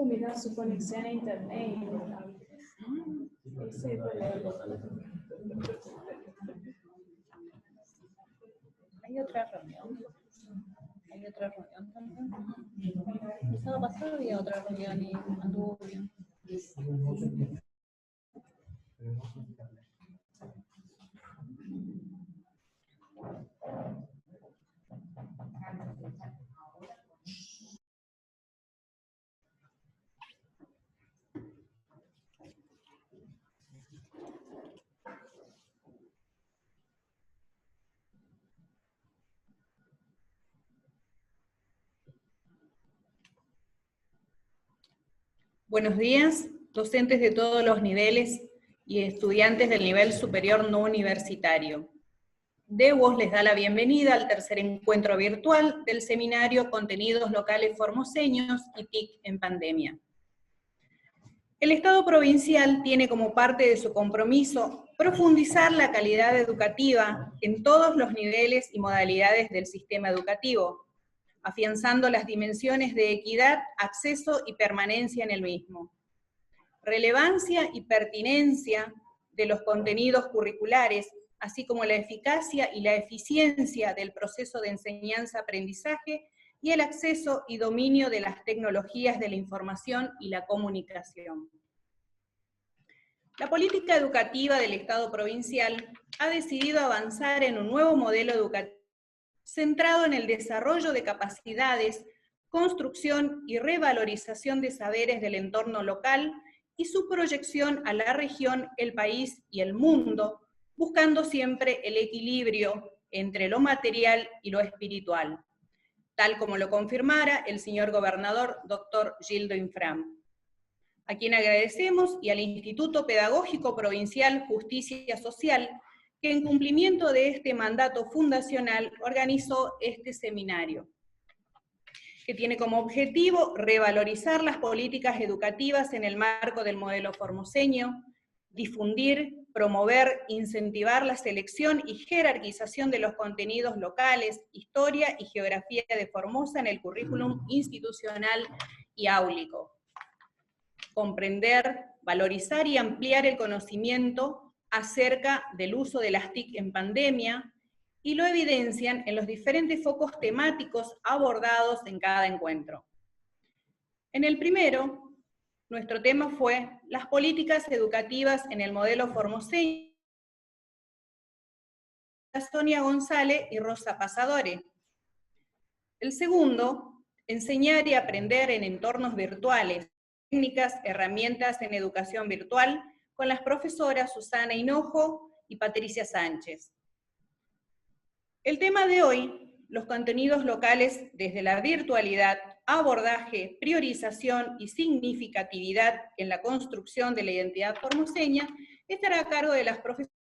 Mira, su conexión a internet. Ese es ¿Hay otra reunión? ¿Hay otra reunión también? El sábado pasado había otra reunión y anduvo bien. Buenos días, docentes de todos los niveles y estudiantes del nivel superior no universitario. DEWOS les da la bienvenida al tercer encuentro virtual del seminario Contenidos Locales Formoseños y TIC en Pandemia. El Estado provincial tiene como parte de su compromiso profundizar la calidad educativa en todos los niveles y modalidades del sistema educativo, afianzando las dimensiones de equidad, acceso y permanencia en el mismo. Relevancia y pertinencia de los contenidos curriculares, así como la eficacia y la eficiencia del proceso de enseñanza-aprendizaje y el acceso y dominio de las tecnologías de la información y la comunicación. La política educativa del Estado provincial ha decidido avanzar en un nuevo modelo educativo centrado en el desarrollo de capacidades, construcción y revalorización de saberes del entorno local y su proyección a la región, el país y el mundo, buscando siempre el equilibrio entre lo material y lo espiritual, tal como lo confirmara el señor gobernador, doctor Gildo Infram, a quien agradecemos, y al Instituto Pedagógico Provincial Justicia Social, que en cumplimiento de este mandato fundacional organizó este seminario, que tiene como objetivo revalorizar las políticas educativas en el marco del modelo formoseño, difundir, promover, incentivar la selección y jerarquización de los contenidos locales, historia y geografía de Formosa en el currículum institucional y áulico. Comprender, valorizar y ampliar el conocimiento acerca del uso de las TIC en pandemia, y lo evidencian en los diferentes focos temáticos abordados en cada encuentro. En el primero, nuestro tema fue las políticas educativas en el modelo formoseño, Sonia González y Rosa Pasadore. El segundo, enseñar y aprender en entornos virtuales, técnicas, herramientas en educación virtual, con las profesoras Susana Hinojo y Patricia Sánchez. El tema de hoy, los contenidos locales desde la virtualidad, abordaje, priorización y significatividad en la construcción de la identidad formoseña, estará a cargo de las profesoras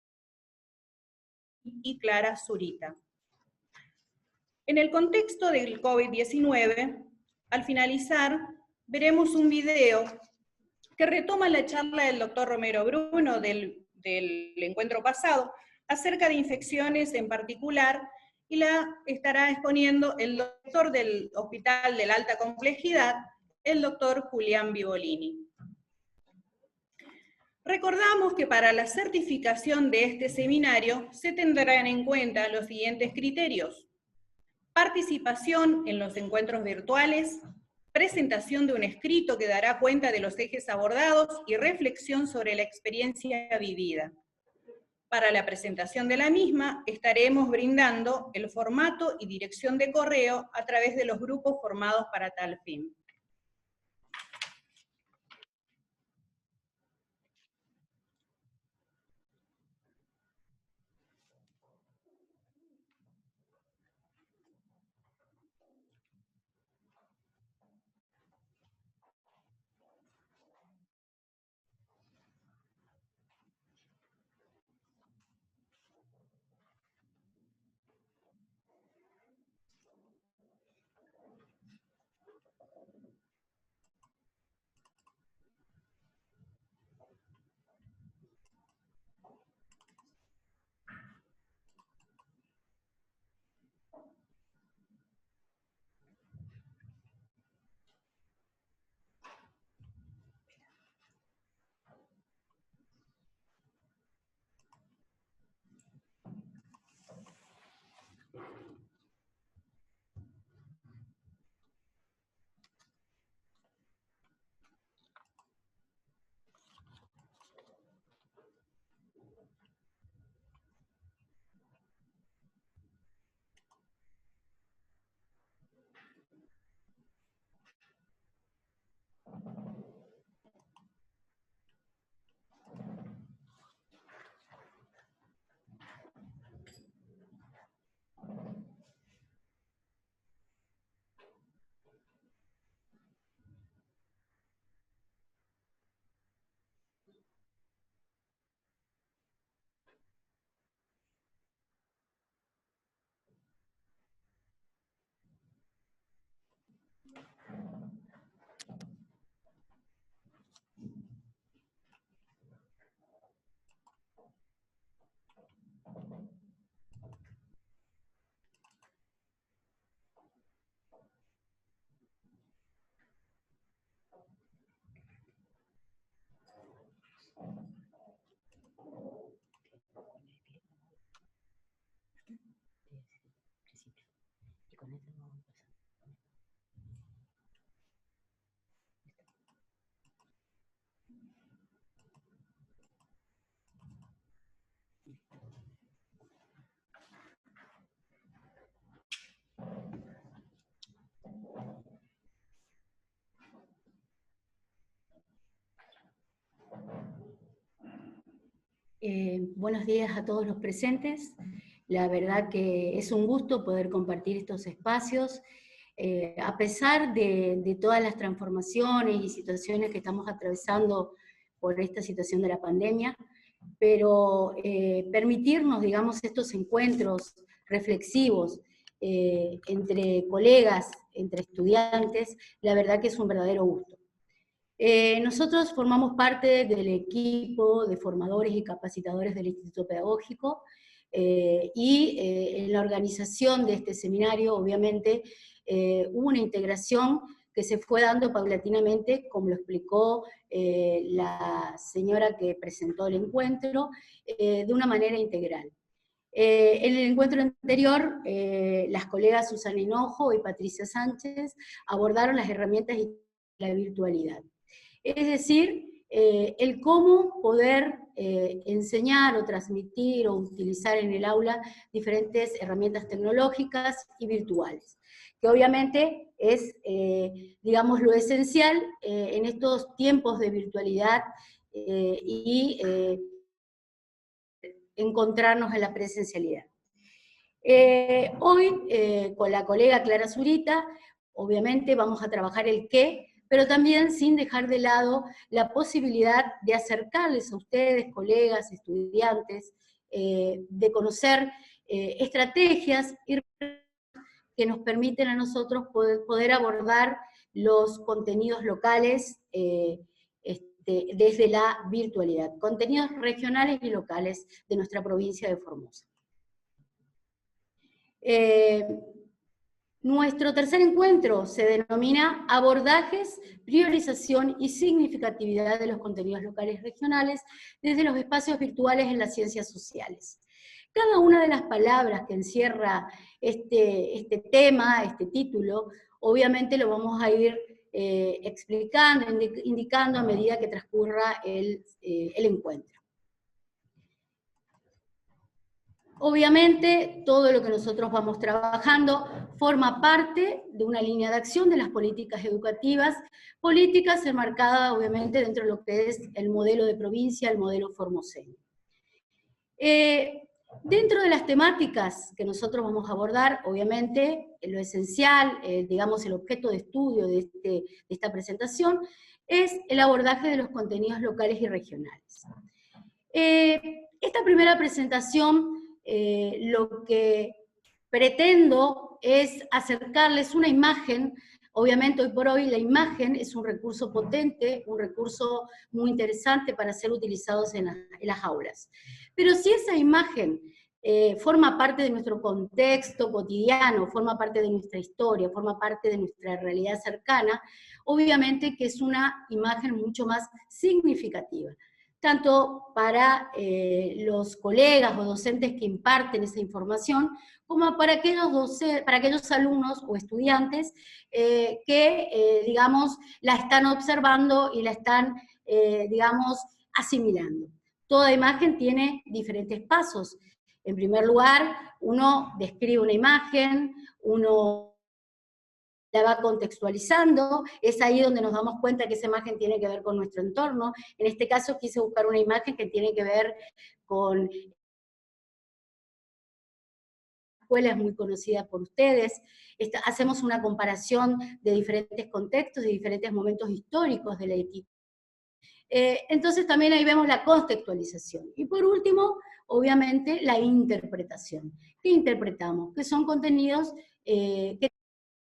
y Clara Zurita. En el contexto del COVID-19, al finalizar, veremos un video que retoma la charla del doctor Romero Bruno del encuentro pasado, acerca de infecciones en particular, y la estará exponiendo el doctor del Hospital de la Alta Complejidad, el doctor Julián Vivolini. Recordamos que para la certificación de este seminario se tendrán en cuenta los siguientes criterios: participación en los encuentros virtuales, presentación de un escrito que dará cuenta de los ejes abordados y reflexión sobre la experiencia vivida. Para la presentación de la misma, estaremos brindando el formato y dirección de correo a través de los grupos formados para tal fin. Buenos días a todos los presentes. La verdad que es un gusto poder compartir estos espacios. A pesar de todas las transformaciones y situaciones que estamos atravesando por esta situación de la pandemia, pero permitirnos, digamos, estos encuentros reflexivos entre colegas, entre estudiantes, la verdad que es un verdadero gusto. Nosotros formamos parte del equipo de formadores y capacitadores del Instituto Pedagógico, en la organización de este seminario, obviamente, hubo una integración que se fue dando paulatinamente, como lo explicó la señora que presentó el encuentro, de una manera integral. En el encuentro anterior, las colegas Susana Hinojo y Patricia Sánchez abordaron las herramientas y la virtualidad. Es decir, el cómo poder enseñar o transmitir o utilizar en el aula diferentes herramientas tecnológicas y virtuales, que obviamente es, digamos, lo esencial en estos tiempos de virtualidad y encontrarnos en la presencialidad. Hoy, con la colega Clara Zurita, obviamente vamos a trabajar el qué, pero también sin dejar de lado la posibilidad de acercarles a ustedes, colegas, estudiantes, de conocer estrategias que nos permiten a nosotros poder abordar los contenidos locales desde la virtualidad, contenidos regionales y locales de nuestra provincia de Formosa. Nuestro tercer encuentro se denomina Abordajes, Priorización y Significatividad de los Contenidos Locales y Regionales desde los espacios virtuales en las ciencias sociales. Cada una de las palabras que encierra este tema, este título, obviamente lo vamos a ir explicando, indicando a medida que transcurra el encuentro. Obviamente, todo lo que nosotros vamos trabajando forma parte de una línea de acción de las políticas educativas, políticas enmarcadas obviamente dentro de lo que es el modelo de provincia, el modelo formoseño. Dentro de las temáticas que nosotros vamos a abordar, obviamente, lo esencial, digamos el objeto de estudio de esta presentación, es el abordaje de los contenidos locales y regionales. Esta primera presentación lo que pretendo es acercarles una imagen. Obviamente hoy por hoy la imagen es un recurso potente, un recurso muy interesante para ser utilizados en las aulas. Pero si esa imagen forma parte de nuestro contexto cotidiano, forma parte de nuestra historia, forma parte de nuestra realidad cercana, obviamente que es una imagen mucho más significativa, tanto para los colegas o docentes que imparten esa información, como para aquellos alumnos o estudiantes que, digamos, la están observando y la están, digamos, asimilando. Toda imagen tiene diferentes pasos. En primer lugar, uno describe una imagen, uno la va contextualizando, es ahí donde nos damos cuenta que esa imagen tiene que ver con nuestro entorno. En este caso quise buscar una imagen que tiene que ver con escuela, es muy conocida por ustedes. Hacemos una comparación de diferentes contextos, de diferentes momentos históricos de la equipo. Entonces también ahí vemos la contextualización. Y por último, obviamente, la interpretación. ¿Qué interpretamos? Que son contenidos que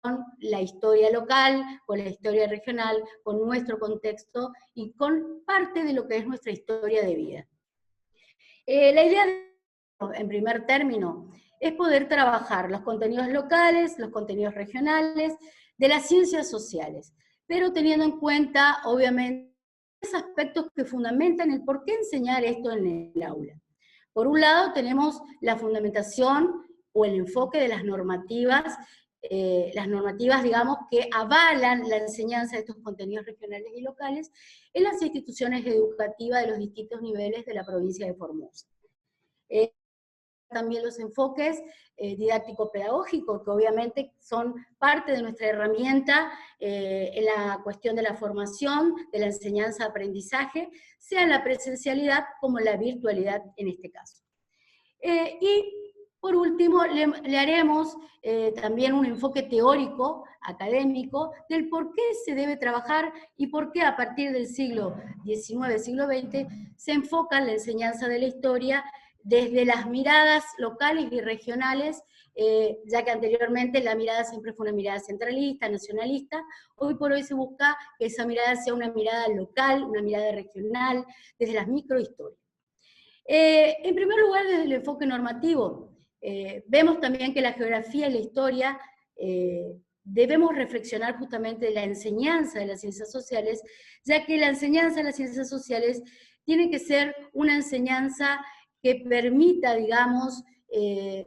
con la historia local, con la historia regional, con nuestro contexto y con parte de lo que es nuestra historia de vida. La idea, en primer término, es poder trabajar los contenidos locales, los contenidos regionales, de las ciencias sociales, pero teniendo en cuenta, obviamente, esos aspectos que fundamentan el por qué enseñar esto en el aula. Por un lado, tenemos la fundamentación o el enfoque de las normativas, digamos, que avalan la enseñanza de estos contenidos regionales y locales en las instituciones educativas de los distintos niveles de la provincia de Formosa. también los enfoques didáctico-pedagógicos, que obviamente son parte de nuestra herramienta en la cuestión de la formación, de la enseñanza-aprendizaje, sea en la presencialidad como en la virtualidad en este caso. Y por último, le haremos también un enfoque teórico, académico, del por qué se debe trabajar y por qué a partir del siglo XIX, siglo XX, se enfoca la enseñanza de la historia desde las miradas locales y regionales, ya que anteriormente la mirada siempre fue una mirada centralista, nacionalista. Hoy por hoy se busca que esa mirada sea una mirada local, una mirada regional, desde las microhistorias. En primer lugar, desde el enfoque normativo, vemos también que la geografía y la historia debemos reflexionar justamente de la enseñanza de las ciencias sociales, ya que la enseñanza de las ciencias sociales tiene que ser una enseñanza que permita, digamos,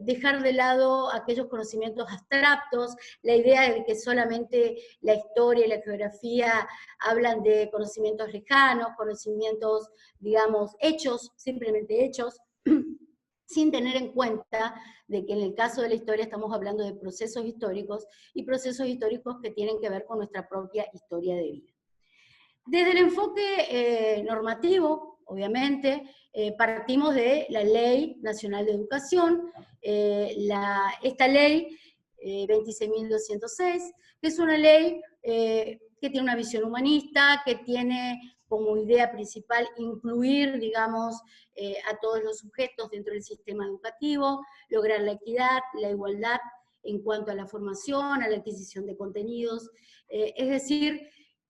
dejar de lado aquellos conocimientos abstractos, la idea de que solamente la historia y la geografía hablan de conocimientos lejanos, conocimientos, digamos, hechos, simplemente hechos, sin tener en cuenta de que en el caso de la historia estamos hablando de procesos históricos, y procesos históricos que tienen que ver con nuestra propia historia de vida. Desde el enfoque normativo, obviamente, partimos de la Ley Nacional de Educación, esta ley 26.206, que es una ley que tiene una visión humanista, que tiene como idea principal incluir, digamos, a todos los sujetos dentro del sistema educativo, lograr la equidad, la igualdad en cuanto a la formación, a la adquisición de contenidos, es decir,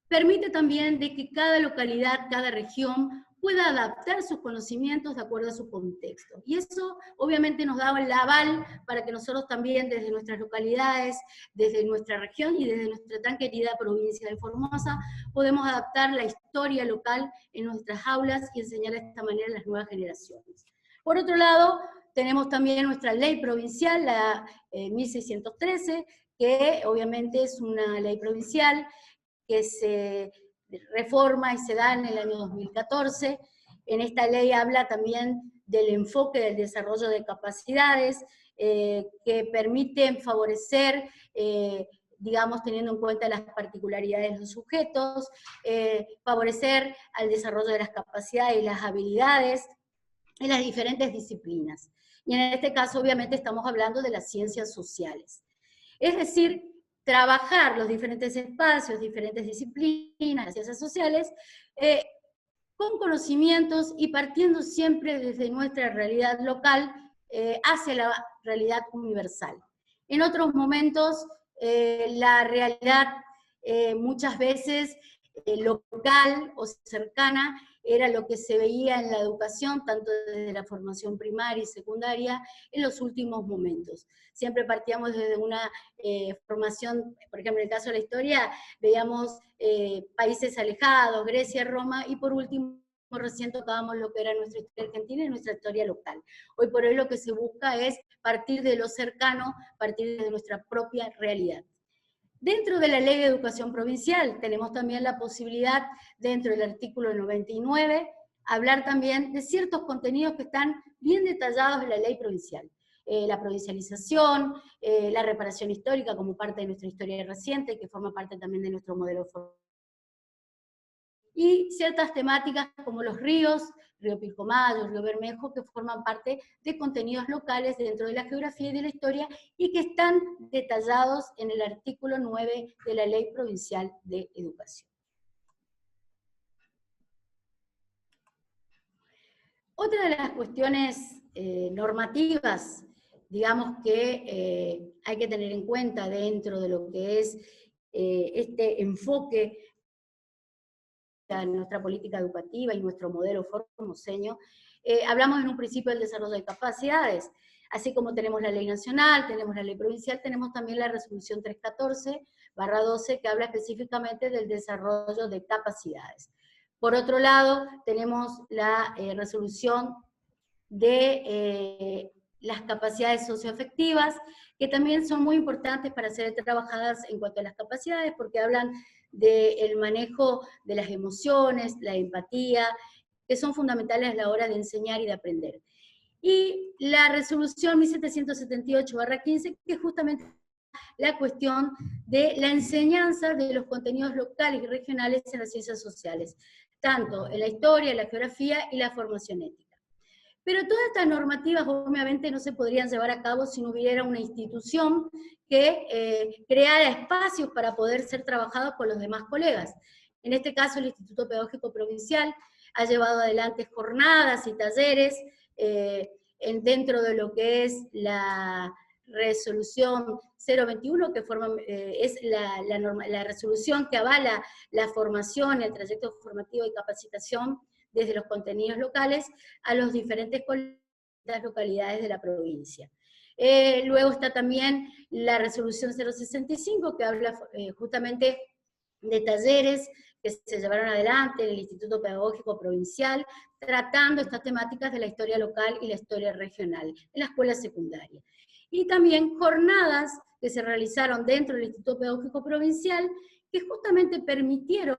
permite también de que cada localidad, cada región pueda adaptar sus conocimientos de acuerdo a su contexto. Y eso obviamente nos da el aval para que nosotros también desde nuestras localidades, desde nuestra región y desde nuestra tan querida provincia de Formosa, podemos adaptar la historia local en nuestras aulas y enseñar de esta manera a las nuevas generaciones. Por otro lado, tenemos también nuestra ley provincial, la 1613, que obviamente es una ley provincial que se reforma y se da en el año 2014. En esta ley habla también del enfoque del desarrollo de capacidades que permiten favorecer, digamos, teniendo en cuenta las particularidades de los sujetos, favorecer al desarrollo de las capacidades y las habilidades en las diferentes disciplinas. Y en este caso, obviamente, estamos hablando de las ciencias sociales. Es decir, trabajar los diferentes espacios, diferentes disciplinas, las ciencias sociales, con conocimientos y partiendo siempre desde nuestra realidad local hacia la realidad universal. En otros momentos, la realidad muchas veces local o cercana era lo que se veía en la educación, tanto desde la formación primaria y secundaria, en los últimos momentos. Siempre partíamos desde una formación, por ejemplo, en el caso de la historia, veíamos países alejados, Grecia, Roma, y por último, recién tocábamos lo que era nuestra historia argentina y nuestra historia local. Hoy por hoy lo que se busca es partir de lo cercano, partir de nuestra propia realidad. Dentro de la Ley de Educación Provincial tenemos también la posibilidad, dentro del artículo 99, hablar también de ciertos contenidos que están bien detallados en la ley provincial. La provincialización, la reparación histórica como parte de nuestra historia reciente, que forma parte también de nuestro modelo formativo. Y ciertas temáticas como los ríos, Río Pilcomayo, Río Bermejo, que forman parte de contenidos locales dentro de la geografía y de la historia y que están detallados en el artículo 9 de la Ley Provincial de Educación. Otra de las cuestiones normativas, digamos que hay que tener en cuenta dentro de lo que es este enfoque en nuestra política educativa y nuestro modelo formoseño, hablamos en un principio del desarrollo de capacidades. Así como tenemos la ley nacional, tenemos la ley provincial, tenemos también la resolución 314/12 que habla específicamente del desarrollo de capacidades. Por otro lado, tenemos la resolución de las capacidades socioafectivas, que también son muy importantes para ser trabajadas en cuanto a las capacidades, porque hablan del manejo de las emociones, la empatía, que son fundamentales a la hora de enseñar y de aprender. y la resolución 1778/15, que es justamente la cuestión de la enseñanza de los contenidos locales y regionales en las ciencias sociales, tanto en la historia, la geografía y la formación ética. Pero todas estas normativas obviamente no se podrían llevar a cabo si no hubiera una institución que creara espacios para poder ser trabajados por los demás colegas. En este caso, el Instituto Pedagógico Provincial ha llevado adelante jornadas y talleres dentro de lo que es la resolución 021, que es la resolución que avala la formación, el trayecto formativo y capacitación desde los contenidos locales a los diferentes localidades de la provincia. Luego está también la resolución 065, que habla justamente de talleres que se llevaron adelante en el Instituto Pedagógico Provincial, tratando estas temáticas de la historia local y la historia regional en la escuela secundaria. Y también jornadas que se realizaron dentro del Instituto Pedagógico Provincial, que justamente permitieron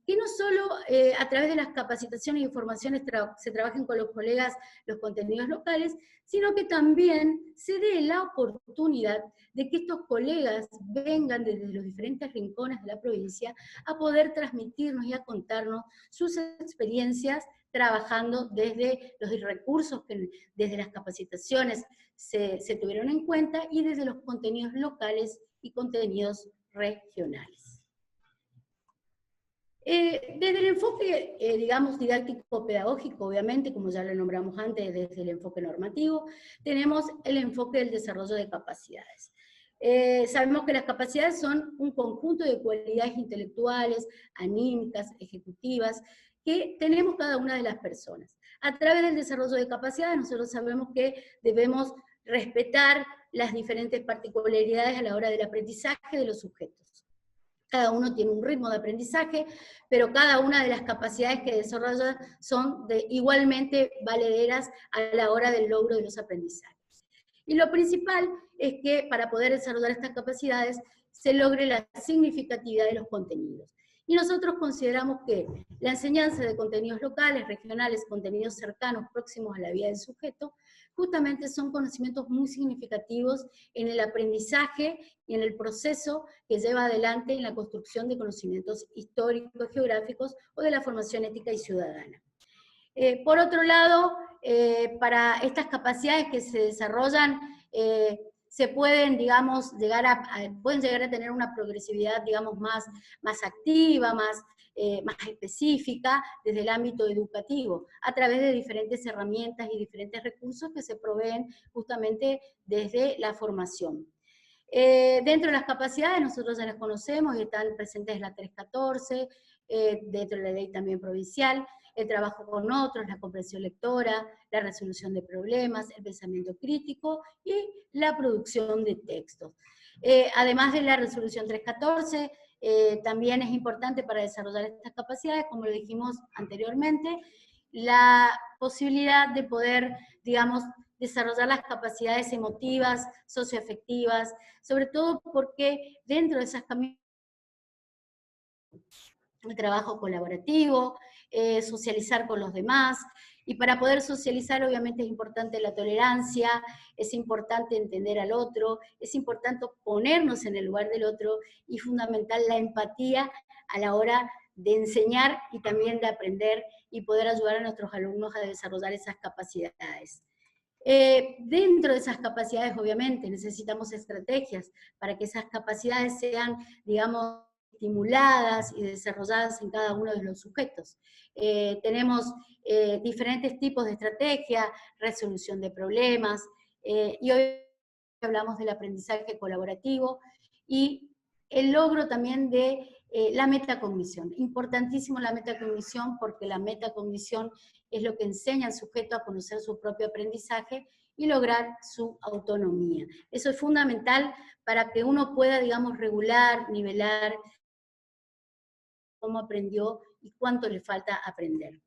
que no solo a través de las capacitaciones y formaciones se trabajen con los colegas los contenidos locales, sino que también se dé la oportunidad de que estos colegas vengan desde los diferentes rincones de la provincia a poder transmitirnos y a contarnos sus experiencias trabajando desde los recursos que desde las capacitaciones se tuvieron en cuenta y desde los contenidos locales y contenidos regionales. Desde el enfoque, digamos, didáctico-pedagógico, obviamente, como ya lo nombramos antes, desde el enfoque normativo, tenemos el enfoque del desarrollo de capacidades. Sabemos que las capacidades son un conjunto de cualidades intelectuales, anímicas, ejecutivas, que tenemos cada una de las personas. A través del desarrollo de capacidades, nosotros sabemos que debemos respetar las diferentes particularidades a la hora del aprendizaje de los sujetos. Cada uno tiene un ritmo de aprendizaje, pero cada una de las capacidades que desarrollan son igualmente valederas a la hora del logro de los aprendizajes. Y lo principal es que para poder desarrollar estas capacidades se logre la significatividad de los contenidos. Y nosotros consideramos que la enseñanza de contenidos locales, regionales, contenidos cercanos, próximos a la vida del sujeto, justamente son conocimientos muy significativos en el aprendizaje y en el proceso que lleva adelante en la construcción de conocimientos históricos, geográficos o de la formación ética y ciudadana. Por otro lado, para estas capacidades que se desarrollan, se pueden, digamos, pueden llegar a tener una progresividad, digamos, más activa, más específica desde el ámbito educativo, a través de diferentes herramientas y diferentes recursos que se proveen justamente desde la formación. Dentro de las capacidades, nosotros ya las conocemos y están presentes en la 314, dentro de la ley también provincial, el trabajo con otros, la comprensión lectora, la resolución de problemas, el pensamiento crítico y la producción de textos. Además de la resolución 314, también es importante para desarrollar estas capacidades, como lo dijimos anteriormente, la posibilidad de poder, digamos, desarrollar las capacidades emotivas, socioafectivas, sobre todo porque dentro de esas caminos el trabajo colaborativo, socializar con los demás, y para poder socializar obviamente es importante la tolerancia, es importante entender al otro, es importante ponernos en el lugar del otro, y fundamental la empatía a la hora de enseñar y también de aprender y poder ayudar a nuestros alumnos a desarrollar esas capacidades. Dentro de esas capacidades obviamente necesitamos estrategias para que esas capacidades sean, digamos, estimuladas y desarrolladas en cada uno de los sujetos. Tenemos diferentes tipos de estrategia, resolución de problemas, y hoy hablamos del aprendizaje colaborativo y el logro también de la metacognición. Importantísimo la metacognición, porque la metacognición es lo que enseña al sujeto a conocer su propio aprendizaje y lograr su autonomía. Eso es fundamental para que uno pueda, digamos, regular, nivelar cómo aprendió y cuánto le falta aprender.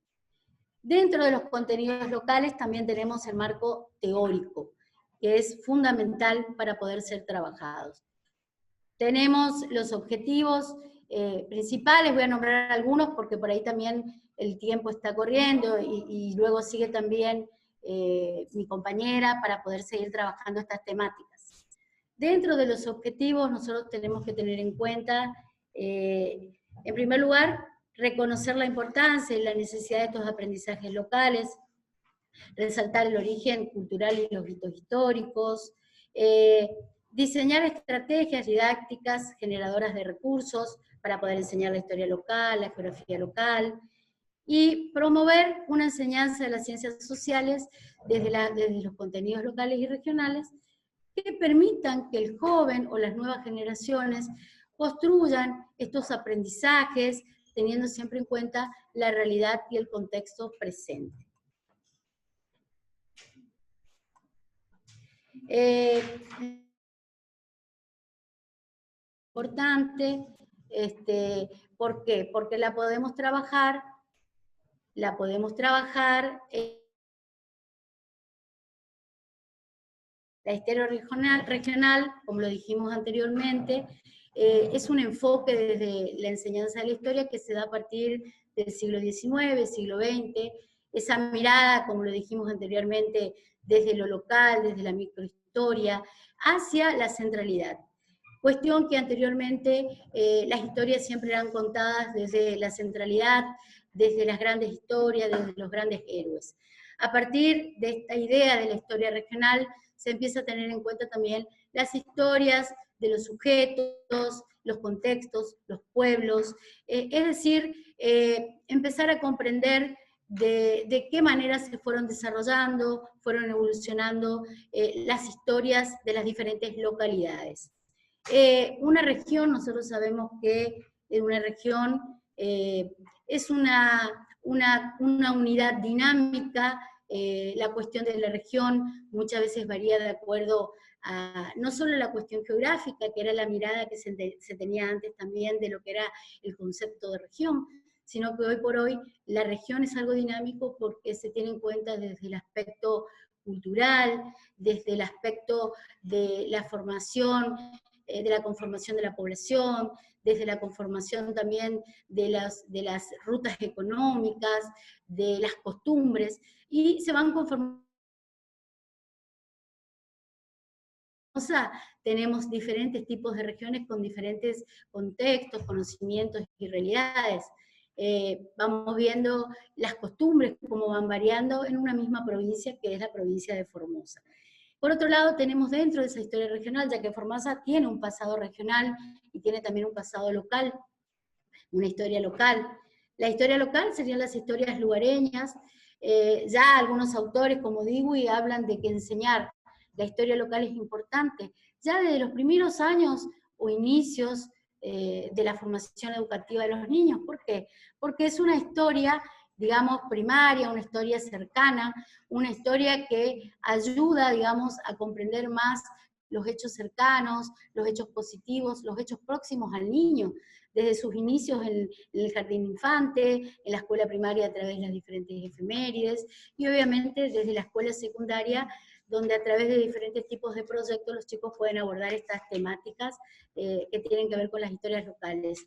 Dentro de los contenidos locales también tenemos el marco teórico, que es fundamental para poder ser trabajados. Tenemos los objetivos principales, voy a nombrar algunos porque por ahí también el tiempo está corriendo y luego sigue también mi compañera para poder seguir trabajando estas temáticas. Dentro de los objetivos nosotros tenemos que tener en cuenta, en primer lugar, reconocer la importancia y la necesidad de estos aprendizajes locales, resaltar el origen cultural y los hitos históricos, diseñar estrategias didácticas generadoras de recursos para poder enseñar la historia local, la geografía local, y promover una enseñanza de las ciencias sociales desde los contenidos locales y regionales que permitan que el joven o las nuevas generaciones construyan estos aprendizajes teniendo siempre en cuenta la realidad y el contexto presente. Importante, ¿por qué? Porque la podemos trabajar la historia regional, como lo dijimos anteriormente, es un enfoque desde la enseñanza de la historia que se da a partir del siglo XIX, siglo XX, esa mirada, como lo dijimos anteriormente, desde lo local, desde la microhistoria, hacia la centralidad. Cuestión que anteriormente las historias siempre eran contadas desde la centralidad, desde las grandes historias, desde los grandes héroes. A partir de esta idea de la historia regional, se empieza a tener en cuenta también las historias de los sujetos, los contextos, los pueblos, es decir, empezar a comprender de qué manera se fueron desarrollando, fueron evolucionando las historias de las diferentes localidades. Una región, nosotros sabemos que una región es una unidad dinámica. La cuestión de la región muchas veces varía de acuerdo a no solo la cuestión geográfica, que era la mirada que se tenía antes también de lo que era el concepto de región, sino que hoy por hoy la región es algo dinámico porque se tiene en cuenta desde el aspecto cultural, desde el aspecto de la formación, de la conformación de la población, desde la conformación también de las rutas económicas, de las costumbres, y se van conformando. Tenemos diferentes tipos de regiones con diferentes contextos, conocimientos y realidades. Vamos viendo las costumbres, cómo van variando en una misma provincia, que es la provincia de Formosa. Por otro lado, tenemos dentro de esa historia regional, ya que Formosa tiene un pasado regional y tiene también un pasado local, una historia local. La historia local serían las historias lugareñas. Ya algunos autores, como Dewey, hablan de que enseñar la historia local es importante. Ya desde los primeros años o inicios de la formación educativa de los niños. ¿Por qué? Porque es una historia, digamos, primaria, una historia cercana, una historia que ayuda, digamos, a comprender más los hechos cercanos, los hechos positivos, los hechos próximos al niño, desde sus inicios en el jardín infante, en la escuela primaria a través de las diferentes efemérides, y obviamente desde la escuela secundaria, donde a través de diferentes tipos de proyectos los chicos pueden abordar estas temáticas que tienen que ver con las historias locales.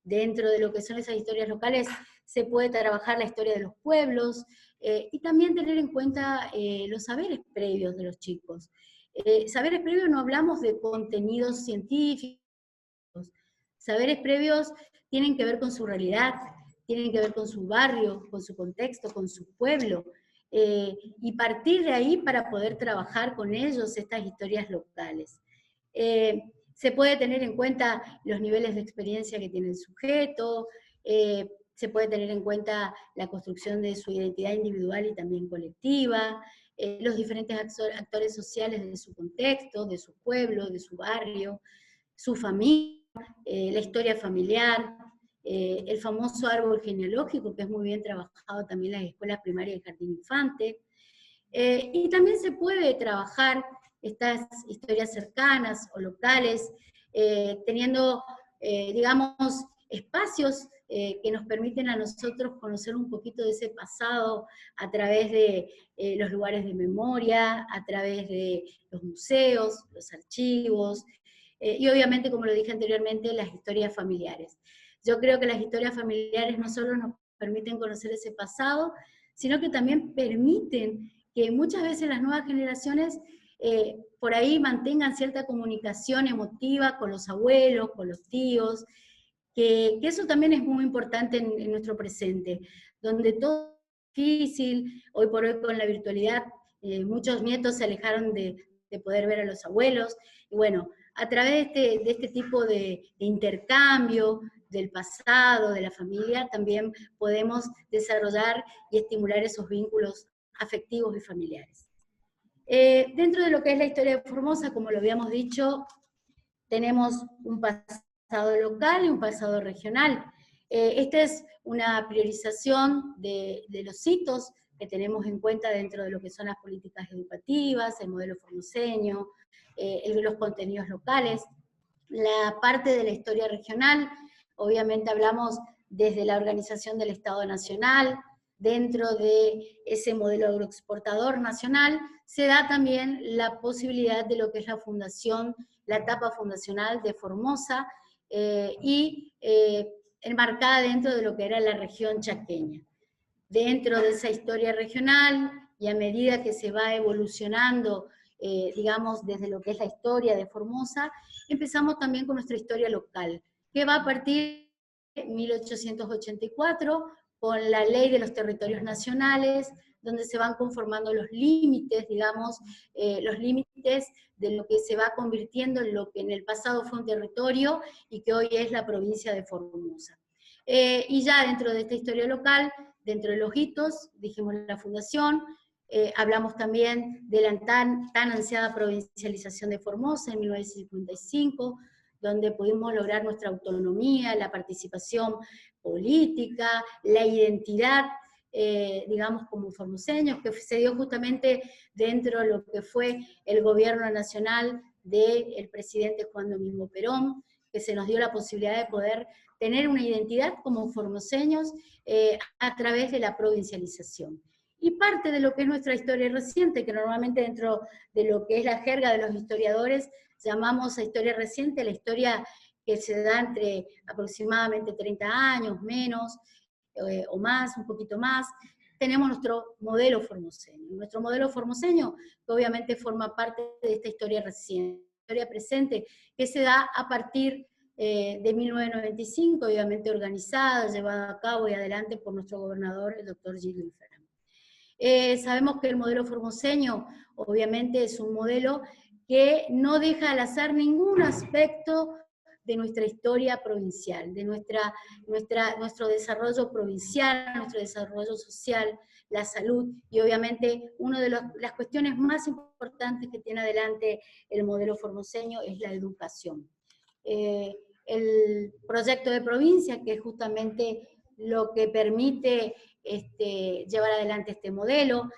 Dentro de lo que son esas historias locales se puede trabajar la historia de los pueblos y también tener en cuenta los saberes previos de los chicos. Saberes previos no hablamos de contenidos científicos, saberes previos tienen que ver con su realidad, tienen que ver con su barrio, con su contexto, con su pueblo, y partir de ahí para poder trabajar con ellos estas historias locales. Se puede tener en cuenta los niveles de experiencia que tiene el sujeto, se puede tener en cuenta la construcción de su identidad individual y también colectiva, los diferentes actores sociales de su contexto, de su pueblo, de su barrio, su familia, la historia familiar, el famoso árbol genealógico, que es muy bien trabajado también en las escuelas primarias y jardín infante, y también se puede trabajar estas historias cercanas o locales, teniendo, digamos, espacios que nos permiten a nosotros conocer un poquito de ese pasado a través de los lugares de memoria, a través de los museos, los archivos, y obviamente, como lo dije anteriormente, las historias familiares. Yo creo que las historias familiares no solo nos permiten conocer ese pasado, sino que también permiten que muchas veces las nuevas generaciones por ahí mantengan cierta comunicación emotiva con los abuelos, con los tíos, que eso también es muy importante en nuestro presente, donde todo es difícil, hoy por hoy con la virtualidad, muchos nietos se alejaron de poder ver a los abuelos, y bueno, a través de este tipo de intercambio del pasado, de la familia, también podemos desarrollar y estimular esos vínculos afectivos y familiares. Dentro de lo que es la historia de Formosa, como lo habíamos dicho, tenemos un pasado local y un pasado regional. Esta es una priorización de los hitos que tenemos en cuenta dentro de lo que son las políticas educativas, el modelo formoseño, los contenidos locales. La parte de la historia regional, obviamente hablamos desde la organización del Estado Nacional, dentro de ese modelo agroexportador nacional, se da también la posibilidad de lo que es la fundación, la etapa fundacional de Formosa, enmarcada dentro de lo que era la región chaqueña. Dentro de esa historia regional, y a medida que se va evolucionando, digamos, desde lo que es la historia de Formosa, empezamos también con nuestra historia local, que va a partir de 1884, con la Ley de los Territorios Nacionales, donde se van conformando los límites, digamos, los límites de lo que se va convirtiendo en lo que en el pasado fue un territorio y que hoy es la provincia de Formosa. Y ya dentro de esta historia local, dentro de los hitos, dijimos la fundación, hablamos también de la tan ansiada provincialización de Formosa en 1955, donde pudimos lograr nuestra autonomía, la participación política, la identidad, digamos, como formoseños, que se dio justamente dentro de lo que fue el gobierno nacional del presidente Juan Domingo Perón, que se nos dio la posibilidad de poder tener una identidad como formoseños a través de la provincialización. Y parte de lo que es nuestra historia reciente, que normalmente dentro de lo que es la jerga de los historiadores, llamamos a historia reciente, la historia que se da entre aproximadamente 30 años, menos, o más, un poquito más. Tenemos nuestro modelo formoseño. Nuestro modelo formoseño, que obviamente forma parte de esta historia reciente, historia presente, que se da a partir de 1995, obviamente organizada, llevada a cabo y adelante por nuestro gobernador, el doctor Gildo Inferno. Sabemos que el modelo formoseño, obviamente, es un modelo que no deja al azar ningún aspecto de nuestra historia provincial, de nuestro desarrollo provincial, nuestro desarrollo social, la salud, y obviamente una de las cuestiones más importantes que tiene adelante el modelo formoseño es la educación. El proyecto de provincia, que es justamente lo que permite llevar adelante este modelo,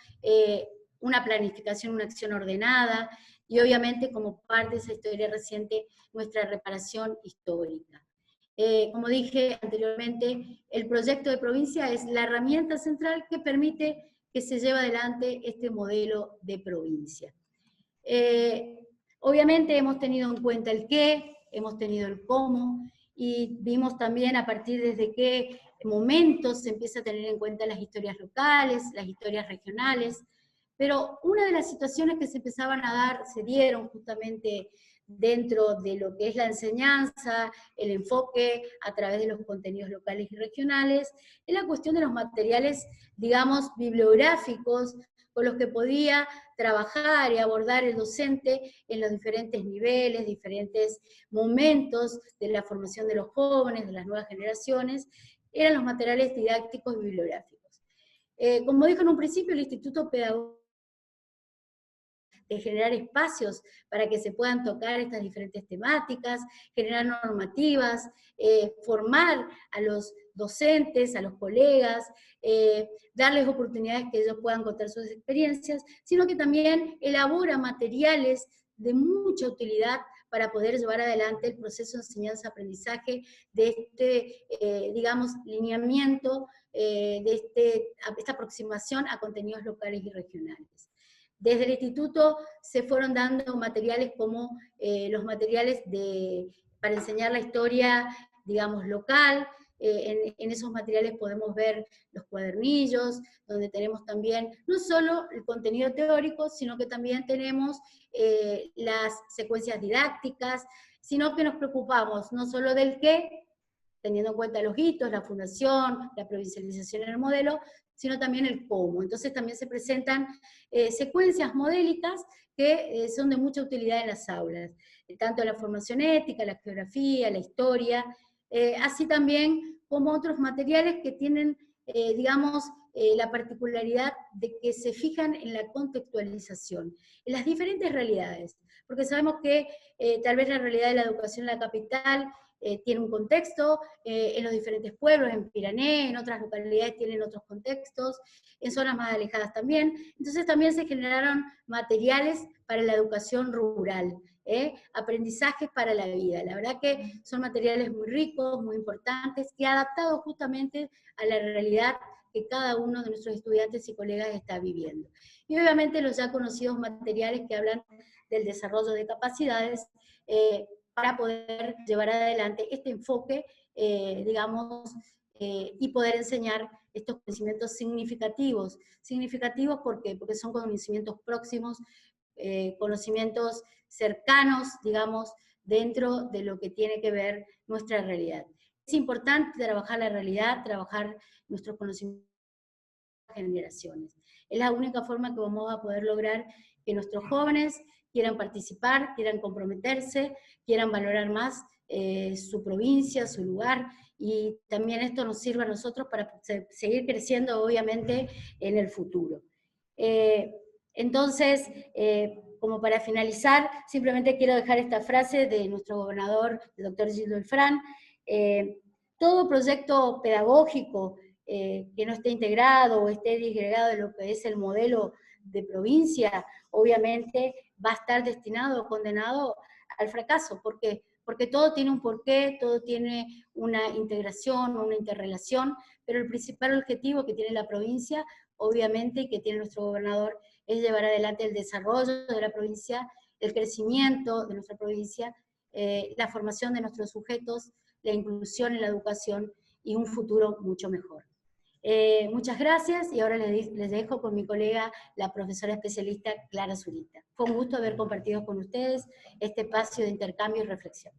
una planificación, una acción ordenada, y obviamente como parte de esa historia reciente, nuestra reparación histórica. Como dije anteriormente, el proyecto de provincia es la herramienta central que permite que se lleve adelante este modelo de provincia. Obviamente hemos tenido en cuenta el qué, hemos tenido el cómo, y vimos también a partir desde qué momentos se empieza a tener en cuenta las historias locales, las historias regionales, pero una de las situaciones que se empezaban a dar, se dieron justamente dentro de lo que es la enseñanza, el enfoque a través de los contenidos locales y regionales, es la cuestión de los materiales, digamos, bibliográficos, con los que podía trabajar y abordar el docente en los diferentes niveles, diferentes momentos de la formación de los jóvenes, de las nuevas generaciones, eran los materiales didácticos y bibliográficos. Como dije en un principio, el Instituto Pedagógico de generar espacios para que se puedan tocar estas diferentes temáticas, generar normativas, formar a los docentes, a los colegas, darles oportunidades que ellos puedan contar sus experiencias, sino que también elabora materiales de mucha utilidad para poder llevar adelante el proceso de enseñanza-aprendizaje de este, digamos, lineamiento, de esta aproximación a contenidos locales y regionales. Desde el instituto se fueron dando materiales como los materiales para enseñar la historia, digamos, local, En esos materiales podemos ver los cuadernillos, donde tenemos también no solo el contenido teórico, sino que también tenemos las secuencias didácticas, sino que nos preocupamos no solo del qué, teniendo en cuenta los hitos, la fundación, la provincialización en el modelo, sino también el cómo. Entonces también se presentan secuencias modélicas que son de mucha utilidad en las aulas, tanto la formación ética, la geografía, la historia, así también como otros materiales que tienen, digamos, la particularidad de que se fijan en la contextualización, en las diferentes realidades, porque sabemos que tal vez la realidad de la educación en la capital tiene un contexto, en los diferentes pueblos, en Pirané, en otras localidades tienen otros contextos, en zonas más alejadas también. Entonces también se generaron materiales para la educación rural, aprendizajes para la vida. La verdad que son materiales muy ricos, muy importantes, y adaptados justamente a la realidad que cada uno de nuestros estudiantes y colegas está viviendo. Y obviamente los ya conocidos materiales que hablan del desarrollo de capacidades, para poder llevar adelante este enfoque, digamos, y poder enseñar estos conocimientos significativos. Significativos, ¿por qué? Porque son conocimientos próximos, conocimientos cercanos, digamos, dentro de lo que tiene que ver nuestra realidad. Es importante trabajar la realidad, trabajar nuestros conocimientos de generaciones. Es la única forma que vamos a poder lograr que nuestros jóvenes quieran participar, quieran comprometerse, quieran valorar más su provincia, su lugar, y también esto nos sirve a nosotros para seguir creciendo, obviamente, en el futuro. Entonces, como para finalizar, simplemente quiero dejar esta frase de nuestro gobernador, el doctor Gildo Elfrán: todo proyecto pedagógico que no esté integrado o esté disgregado de lo que es el modelo de provincia, obviamente va a estar destinado o condenado al fracaso. ¿Por qué? Porque todo tiene un porqué, todo tiene una integración, una interrelación, pero el principal objetivo que tiene la provincia, obviamente, y que tiene nuestro gobernador, es llevar adelante el desarrollo de la provincia, el crecimiento de nuestra provincia, la formación de nuestros sujetos, la inclusión en la educación y un futuro mucho mejor. Muchas gracias, y ahora les dejo con mi colega, la profesora especialista Clara Zurita. Fue un gusto haber compartido con ustedes este espacio de intercambio y reflexión.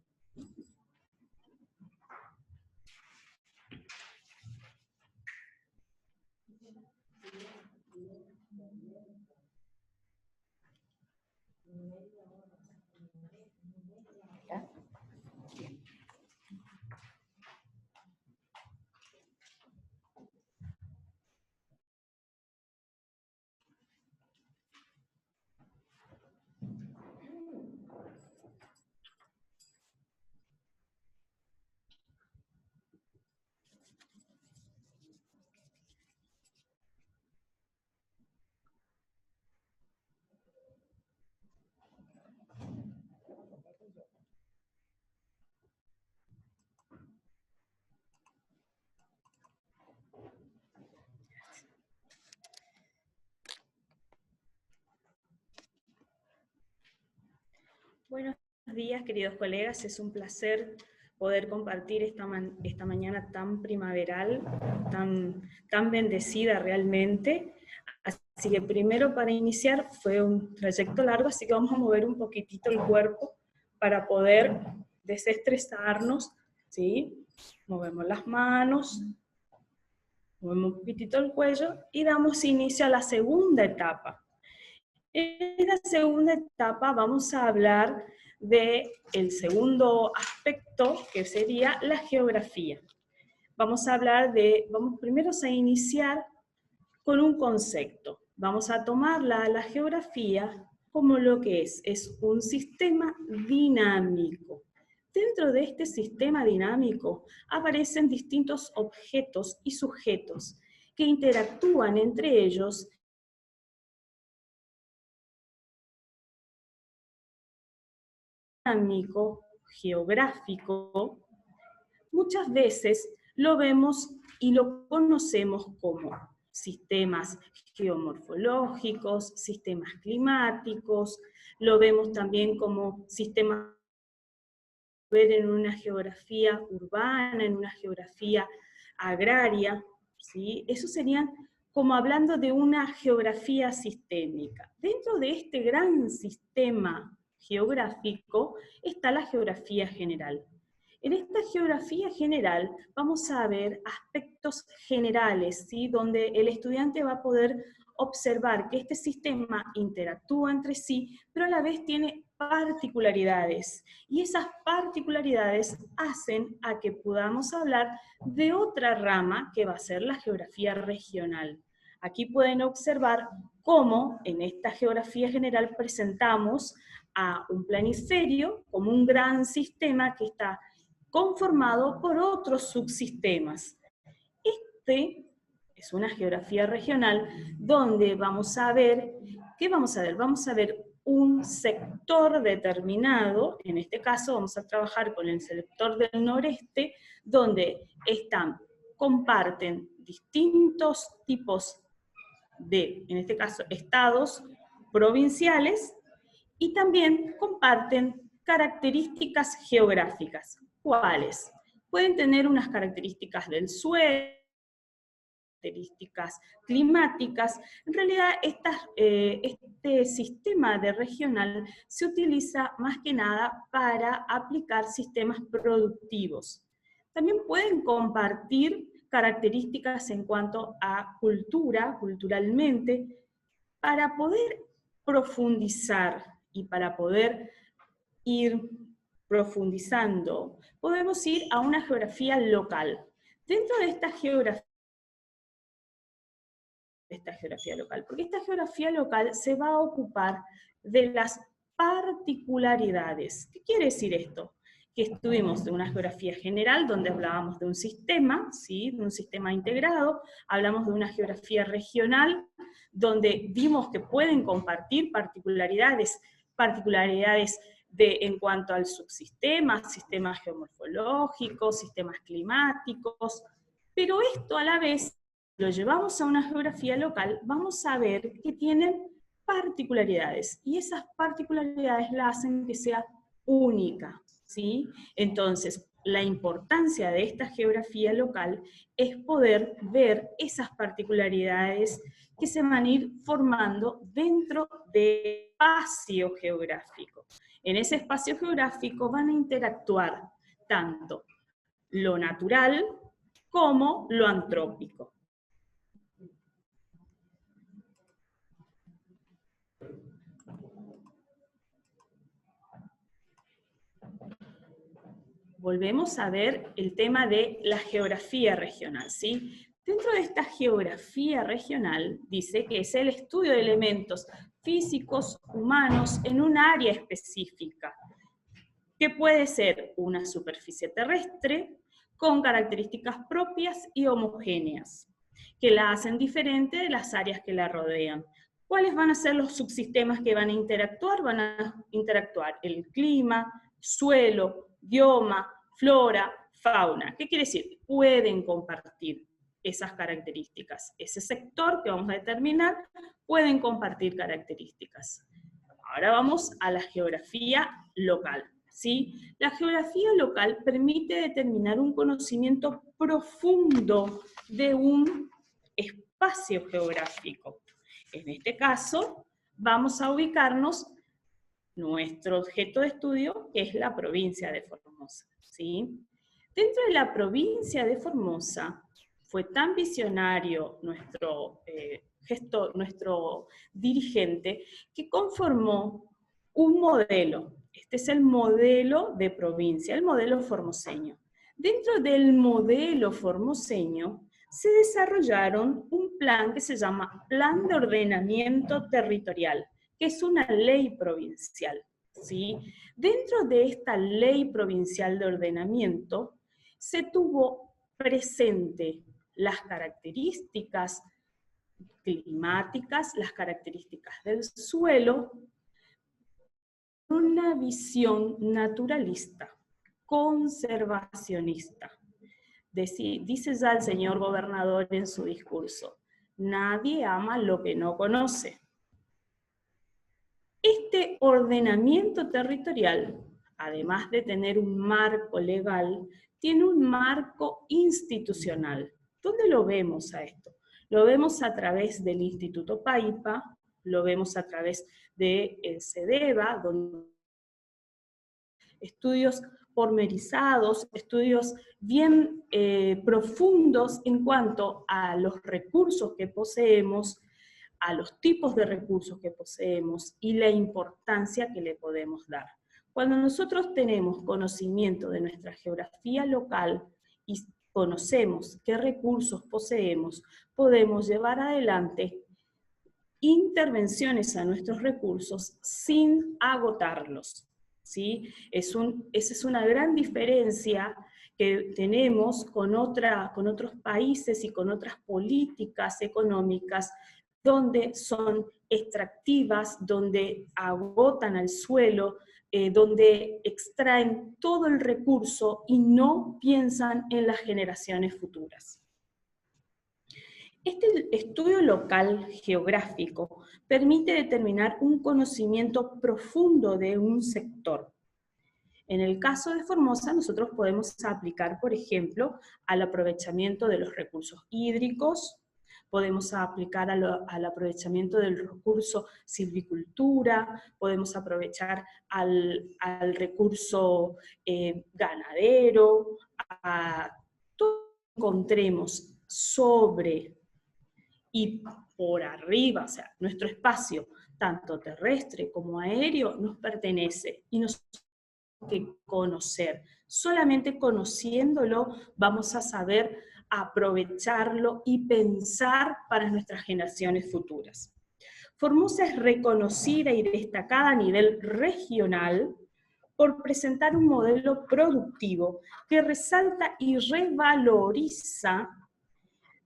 Buenos días, queridos colegas. Es un placer poder compartir esta mañana tan primaveral, tan bendecida realmente. Así que primero, para iniciar, fue un trayecto largo, así que vamos a mover un poquitito el cuerpo para poder desestresarnos, ¿sí? Movemos las manos, movemos un poquitito el cuello y damos inicio a la segunda etapa. En la segunda etapa vamos a hablar del segundo aspecto, que sería la geografía. Vamos primero a iniciar con un concepto. Vamos a tomar la geografía como lo que es un sistema dinámico. Dentro de este sistema dinámico aparecen distintos objetos y sujetos que interactúan entre ellos dinámico, geográfico. Muchas veces lo vemos y lo conocemos como sistemas geomorfológicos, sistemas climáticos, lo vemos también como sistemas ver en una geografía urbana, en una geografía agraria, ¿sí? Eso serían como hablando de una geografía sistémica. Dentro de este gran sistema geográfico está la geografía general. En esta geografía general vamos a ver aspectos generales, ¿sí? Donde el estudiante va a poder observar que este sistema interactúa entre sí, pero a la vez tiene particularidades. Y esas particularidades hacen a que podamos hablar de otra rama que va a ser la geografía regional. Aquí pueden observar cómo en esta geografía general presentamos a un planisferio como un gran sistema que está conformado por otros subsistemas. Este es una geografía regional donde vamos a ver, ¿qué vamos a ver? Vamos a ver un sector determinado, en este caso vamos a trabajar con el sector del noreste, donde comparten distintos tipos de, en este caso, estados provinciales, y también comparten características geográficas. ¿Cuáles? Pueden tener unas características del suelo, características climáticas. En realidad, este sistema de regional se utiliza más que nada para aplicar sistemas productivos. También pueden compartir características en cuanto a culturalmente, para poder profundizar y para poder ir profundizando, podemos ir a una geografía local. Dentro de esta geografía local, porque esta geografía local se va a ocupar de las particularidades. ¿Qué quiere decir esto? Que estuvimos de una geografía general, donde hablábamos de un sistema, ¿sí? De un sistema integrado, hablamos de una geografía regional, donde vimos que pueden compartir particularidades en cuanto al subsistema, sistemas geomorfológicos, sistemas climáticos, pero esto a la vez lo llevamos a una geografía local, vamos a ver que tienen particularidades, y esas particularidades la hacen que sea única, ¿sí? Entonces, la importancia de esta geografía local es poder ver esas particularidades que se van a ir formando dentro del espacio geográfico. En ese espacio geográfico van a interactuar tanto lo natural como lo antrópico. Volvemos a ver el tema de la geografía regional, ¿sí? Dentro de esta geografía regional, dice que es el estudio de elementos físicos, humanos, en un área específica, que puede ser una superficie terrestre con características propias y homogéneas, que la hacen diferente de las áreas que la rodean. ¿Cuáles van a ser los subsistemas que van a interactuar? Van a interactuar el clima, suelo, bioma, flora, fauna. ¿Qué quiere decir? Pueden compartir esas características. Ese sector que vamos a determinar, pueden compartir características. Ahora vamos a la geografía local, ¿sí? La geografía local permite determinar un conocimiento profundo de un espacio geográfico. En este caso, vamos a ubicarnos nuestro objeto de estudio, que es la provincia de Formosa, ¿sí? Dentro de la provincia de Formosa, fue tan visionario nuestro dirigente, que conformó un modelo. Este es el modelo de provincia, el modelo formoseño. Dentro del modelo formoseño, se desarrollaron un plan que se llama Plan de Ordenamiento Territorial, que es una ley provincial, ¿sí? Dentro de esta ley provincial de ordenamiento, se tuvo presente las características climáticas, las características del suelo, una visión naturalista, conservacionista. Dice ya el señor gobernador en su discurso, nadie ama lo que no conoce. Este ordenamiento territorial además de tener un marco legal, tiene un marco institucional. ¿Dónde lo vemos a esto? Lo vemos a través del Instituto Paipa, lo vemos a través del CEDEVA, donde estudios pormenorizados, estudios bien profundos en cuanto a los recursos que poseemos, a los tipos de recursos que poseemos y la importancia que le podemos dar. Cuando nosotros tenemos conocimiento de nuestra geografía local y conocemos qué recursos poseemos, podemos llevar adelante intervenciones a nuestros recursos sin agotarlos, ¿sí? Esa es una gran diferencia que tenemos con otros países y con otras políticas económicas donde son extractivas, donde agotan al suelo, donde extraen todo el recurso y no piensan en las generaciones futuras. Este estudio local geográfico permite determinar un conocimiento profundo de un sector. En el caso de Formosa, nosotros podemos aplicar, por ejemplo, al aprovechamiento de los recursos hídricos, podemos aplicar al aprovechamiento del recurso silvicultura, podemos aprovechar al recurso ganadero, a todo lo que encontremos sobre y por arriba, o sea, nuestro espacio, tanto terrestre como aéreo, nos pertenece y nos tenemos que conocer. Solamente conociéndolo vamos a saber aprovecharlo y pensar para nuestras generaciones futuras. Formosa es reconocida y destacada a nivel regional por presentar un modelo productivo que resalta y revaloriza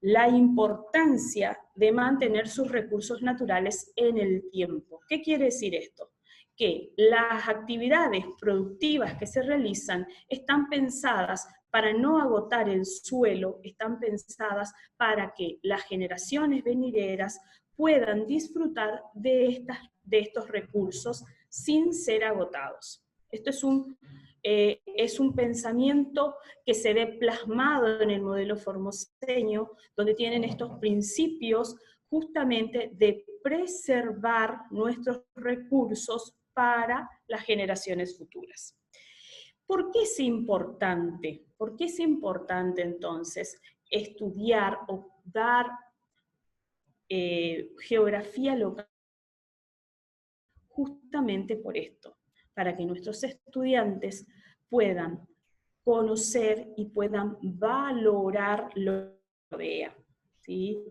la importancia de mantener sus recursos naturales en el tiempo. ¿Qué quiere decir esto? Que las actividades productivas que se realizan están pensadas para no agotar el suelo, están pensadas para que las generaciones venideras puedan disfrutar de estos recursos sin ser agotados. Esto es un pensamiento que se ve plasmado en el modelo formoseño, donde tienen estos principios justamente de preservar nuestros recursos para las generaciones futuras. ¿Por qué es importante? ¿Por qué es importante entonces estudiar o dar geografía local? Justamente por esto, para que nuestros estudiantes puedan conocer y puedan valorar lo que vea, ¿sí?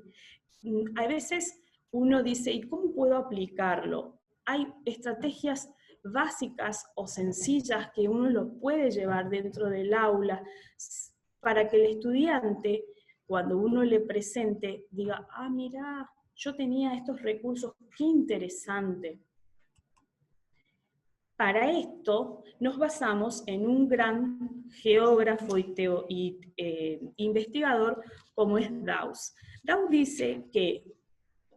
A veces uno dice, ¿y cómo puedo aplicarlo? Hay estrategias básicas o sencillas que uno lo puede llevar dentro del aula para que el estudiante, cuando uno le presente, diga, ah, mira, yo tenía estos recursos, qué interesante. Para esto nos basamos en un gran geógrafo y investigador como es Dawes. Dawes dice que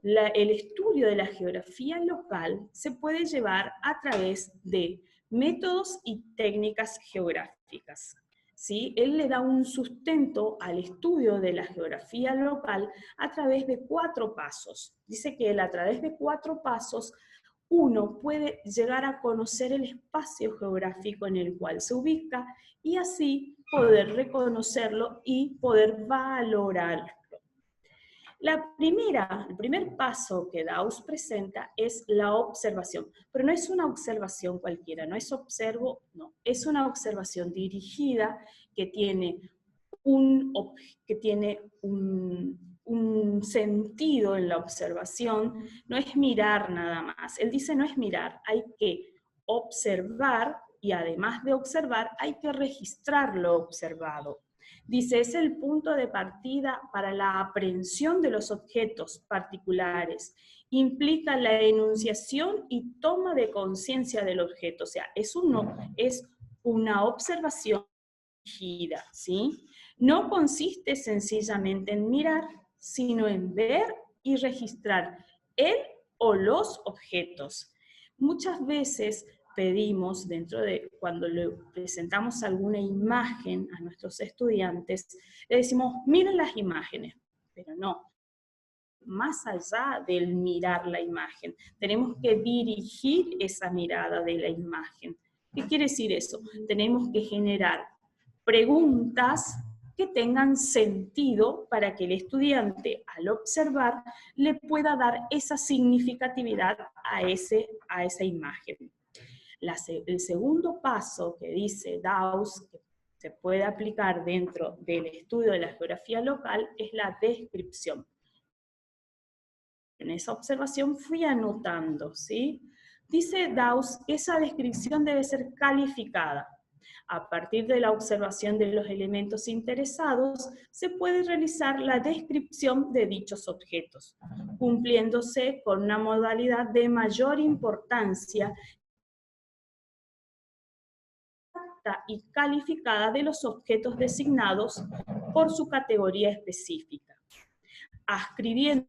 el estudio de la geografía local se puede llevar a través de métodos y técnicas geográficas, ¿sí? Él le da un sustento al estudio de la geografía local a través de 4 pasos. Dice que él a través de 4 pasos uno puede llegar a conocer el espacio geográfico en el cual se ubica y así poder reconocerlo y poder valorarlo. El primer paso que Dawes presenta es la observación, pero no es una observación cualquiera, no es observo, no, es una observación dirigida que tiene un sentido en la observación, no es mirar nada más. Él dice no es mirar, hay que observar y además de observar hay que registrar lo observado. Dice, es el punto de partida para la aprehensión de los objetos particulares. Implica la enunciación y toma de conciencia del objeto. O sea, es una observación dirigida, ¿sí? No consiste sencillamente en mirar, sino en ver y registrar el o los objetos. Muchas veces pedimos, cuando le presentamos alguna imagen a nuestros estudiantes, le decimos, miren las imágenes, pero no, más allá del mirar la imagen, tenemos que dirigir esa mirada de la imagen. ¿Qué quiere decir eso? Tenemos que generar preguntas que tengan sentido para que el estudiante, al observar, le pueda dar esa significatividad a esa imagen. El segundo paso que dice Dawes, que se puede aplicar dentro del estudio de la geografía local, es la descripción. En esa observación fui anotando, ¿sí? Dice Dawes que esa descripción debe ser calificada. A partir de la observación de los elementos interesados, se puede realizar la descripción de dichos objetos, cumpliéndose con una modalidad de mayor importancia y calificada de los objetos designados por su categoría específica, ascribiendo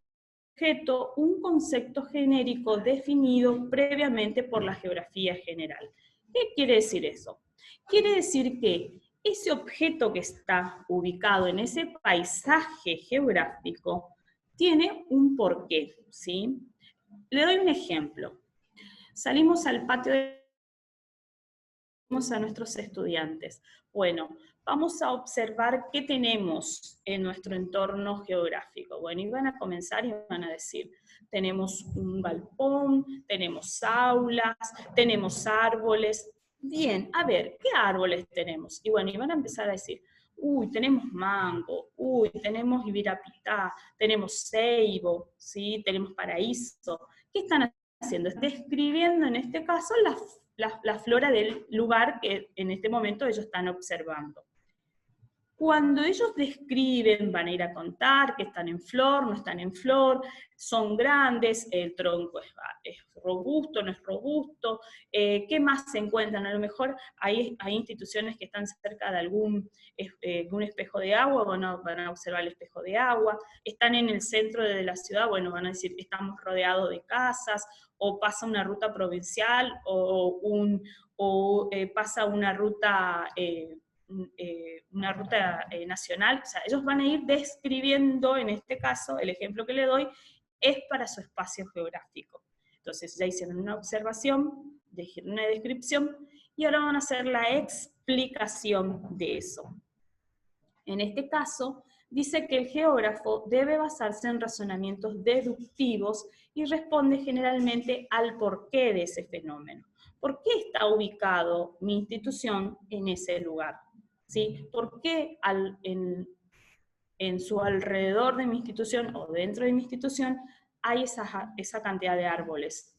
objeto un concepto genérico definido previamente por la geografía general. ¿Qué quiere decir eso? Quiere decir que ese objeto que está ubicado en ese paisaje geográfico tiene un porqué, ¿sí? Le doy un ejemplo. Salimos al patio a nuestros estudiantes. Bueno, vamos a observar qué tenemos en nuestro entorno geográfico. Bueno, y van a comenzar y van a decir, tenemos un galpón, tenemos aulas, tenemos árboles. Bien, a ver, ¿qué árboles tenemos? Y bueno, y van a empezar a decir, uy, tenemos mango, uy, tenemos ibirapitá, tenemos ceibo, ¿sí? Tenemos paraíso. ¿Qué están haciendo? Está escribiendo en este caso la flora del lugar que en este momento ellos están observando. Cuando ellos describen, van a ir a contar que están en flor, no están en flor, son grandes, el tronco es robusto, no es robusto, ¿qué más se encuentran? A lo mejor hay instituciones que están cerca de algún espejo de agua, bueno, van a observar el espejo de agua, están en el centro de la ciudad, bueno, van a decir que estamos rodeados de casas, o pasa una ruta provincial, o pasa una ruta nacional. O sea, ellos van a ir describiendo, en este caso, el ejemplo que le doy, es para su espacio geográfico. Entonces ya hicieron una observación, dijeron una descripción, y ahora van a hacer la explicación de eso. En este caso, dice que el geógrafo debe basarse en razonamientos deductivos y responde generalmente al porqué de ese fenómeno. ¿Por qué está ubicado mi institución en ese lugar? ¿Sí? ¿Por qué en su alrededor de mi institución o dentro de mi institución hay esa cantidad de árboles?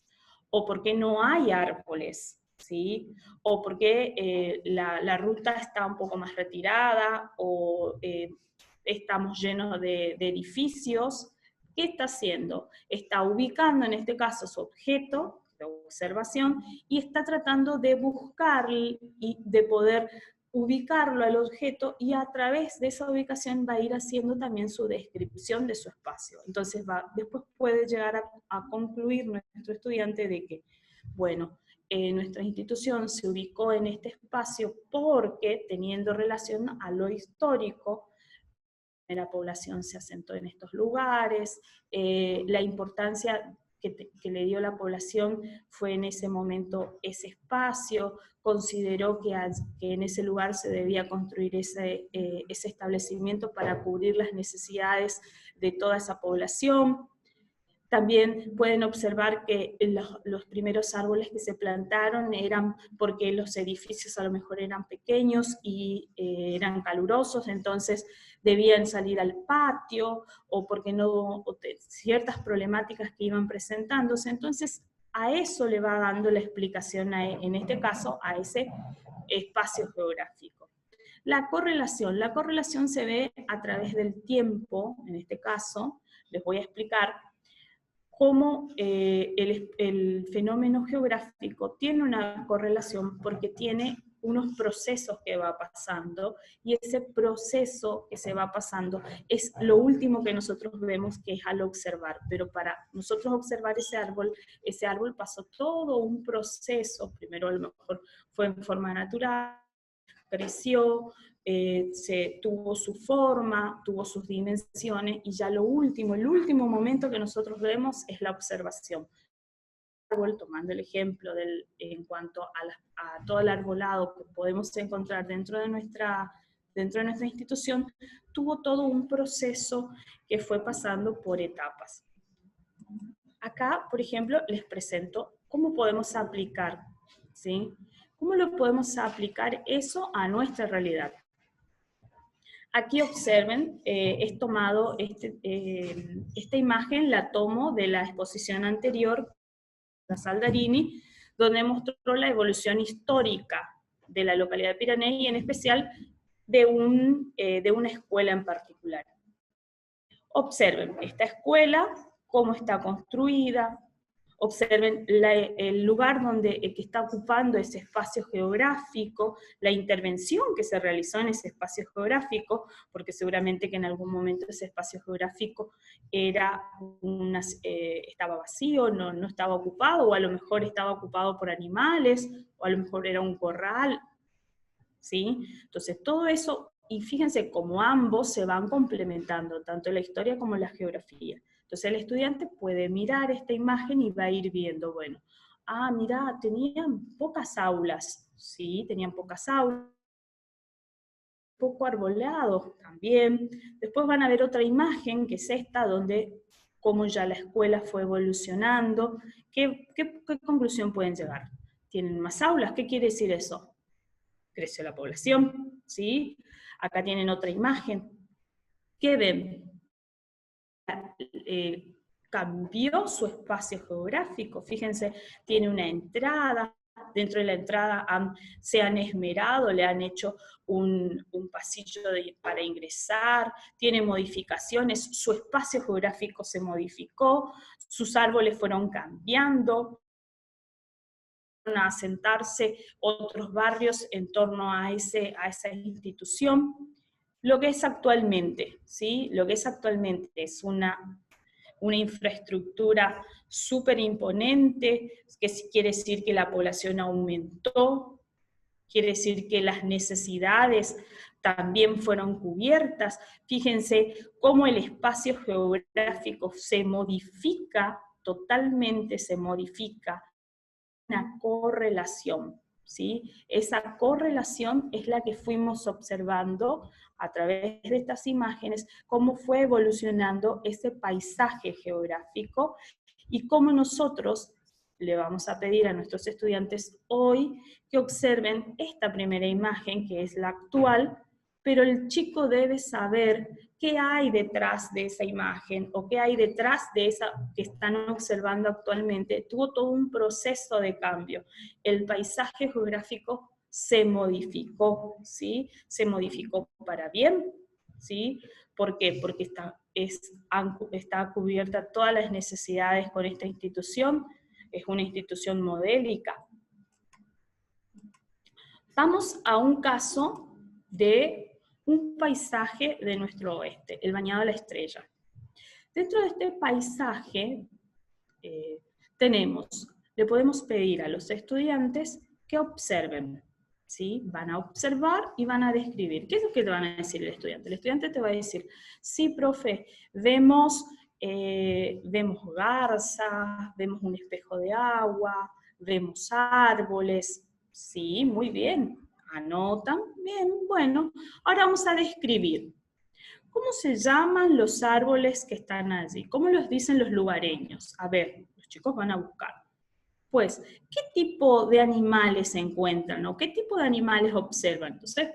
¿O por qué no hay árboles? ¿Sí? ¿O por qué la ruta está un poco más retirada? ¿O estamos llenos de edificios? ¿Qué está haciendo? Está ubicando en este caso su objeto de observación y está tratando de buscar y de poder ubicarlo al objeto, y a través de esa ubicación va a ir haciendo también su descripción de su espacio. Entonces después puede llegar a concluir nuestro estudiante de que, bueno, nuestra institución se ubicó en este espacio porque, teniendo relación a lo histórico, la población se asentó en estos lugares, la importancia que le dio la población fue en ese momento ese espacio, consideró que en ese lugar se debía construir ese establecimiento para cubrir las necesidades de toda esa población. También pueden observar que los primeros árboles que se plantaron eran porque los edificios a lo mejor eran pequeños y eran calurosos, entonces debían salir al patio, o porque ciertas problemáticas que iban presentándose. Entonces a eso le va dando la explicación, en este caso, a ese espacio geográfico. La correlación se ve a través del tiempo, en este caso, les voy a explicar cómo el fenómeno geográfico tiene una correlación porque tiene unos procesos que va pasando, y ese proceso que se va pasando es lo último que nosotros vemos, que es al observar. Pero para nosotros observar ese árbol pasó todo un proceso. Primero a lo mejor fue en forma natural, creció, tuvo su forma, tuvo sus dimensiones, y ya lo último, el último momento que nosotros vemos es la observación. Tomando el ejemplo en cuanto a todo el arbolado que podemos encontrar dentro de nuestra institución, tuvo todo un proceso que fue pasando por etapas. Acá, por ejemplo, les presento cómo podemos aplicar, ¿sí? ¿Cómo lo podemos aplicar eso a nuestra realidad? Aquí observen, he tomado esta imagen, la tomo de la exposición anterior, Saldarini, donde mostró la evolución histórica de la localidad de Piranesi, y en especial de una escuela en particular. Observen esta escuela, cómo está construida, observen el lugar que está ocupando ese espacio geográfico, la intervención que se realizó en ese espacio geográfico, porque seguramente que en algún momento ese espacio geográfico estaba vacío, no estaba ocupado, o a lo mejor estaba ocupado por animales, o a lo mejor era un corral, ¿sí? Entonces todo eso, y fíjense cómo ambos se van complementando, tanto la historia como la geografía. Entonces el estudiante puede mirar esta imagen y va a ir viendo, bueno, mira, tenían pocas aulas, sí, tenían pocas aulas, poco arbolados también. Después van a ver otra imagen, que es esta, donde cómo ya la escuela fue evolucionando. ¿Qué conclusión pueden llegar? ¿Tienen más aulas? ¿Qué quiere decir eso? Creció la población, ¿sí? Acá tienen otra imagen. ¿Qué ven? Cambió su espacio geográfico. Fíjense, tiene una entrada, dentro de la entrada se han esmerado, le han hecho un pasillo para ingresar, tiene modificaciones, su espacio geográfico se modificó, sus árboles fueron cambiando, a asentarse otros barrios en torno a esa institución. Lo que es actualmente, ¿sí? Lo que es actualmente es una infraestructura súper imponente, que quiere decir que la población aumentó, quiere decir que las necesidades también fueron cubiertas. Fíjense cómo el espacio geográfico se modifica, totalmente se modifica, una correlación, ¿sí? Esa correlación es la que fuimos observando a través de estas imágenes, cómo fue evolucionando ese paisaje geográfico, y cómo nosotros le vamos a pedir a nuestros estudiantes hoy que observen esta primera imagen, que es la actual, pero el chico debe saber qué hay detrás de esa imagen, o qué hay detrás de esa que están observando actualmente. Tuvo todo un proceso de cambio. El paisaje geográfico se modificó, ¿sí? Se modificó para bien, ¿sí? ¿Por qué? Porque está cubierta todas las necesidades con esta institución, es una institución modélica. Vamos a un caso de un paisaje de nuestro oeste, el Bañado de la Estrella. Dentro de este paisaje le podemos pedir a los estudiantes que observen, ¿sí? Van a observar y van a describir. ¿Qué es lo que te van a decir el estudiante? El estudiante te va a decir, sí, profe, vemos garzas, vemos un espejo de agua, vemos árboles. Sí, muy bien. Anotan, bien, bueno. Ahora vamos a describir. ¿Cómo se llaman los árboles que están allí? ¿Cómo los dicen los lugareños? A ver, los chicos van a buscar. Pues, ¿qué tipo de animales se encuentran? ¿O qué tipo de animales observan? Entonces,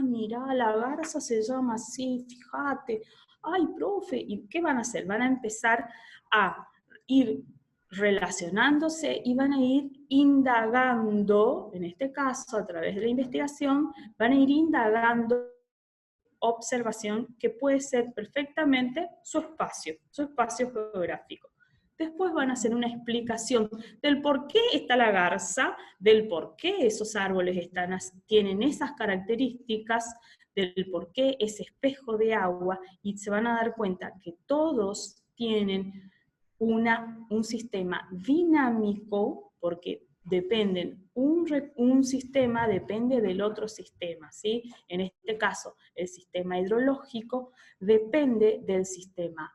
mira, la garza se llama así, fíjate. Ay, profe, ¿y qué van a hacer? Van a empezar a ir relacionándose y van a ir indagando, en este caso a través de la investigación, van a ir indagando observación que puede ser perfectamente su espacio geográfico. después van a hacer una explicación del por qué está la garza, del por qué esos árboles tienen esas características, del por qué ese espejo de agua, y se van a dar cuenta que todos tienen un sistema dinámico, porque dependen, un sistema depende del otro sistema, ¿sí? En este caso, el sistema hidrológico depende del sistema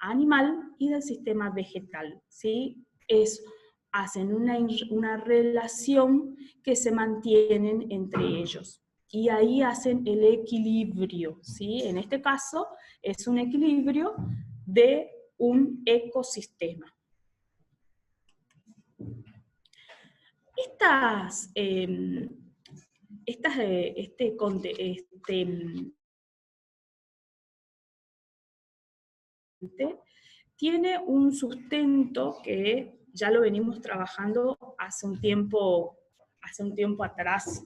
animal y del sistema vegetal, ¿sí? Hacen una relación que se mantienen entre ellos. Y ahí hacen el equilibrio, ¿sí? En este caso, es un equilibrio de un ecosistema. Tiene un sustento que ya lo venimos trabajando hace un tiempo atrás,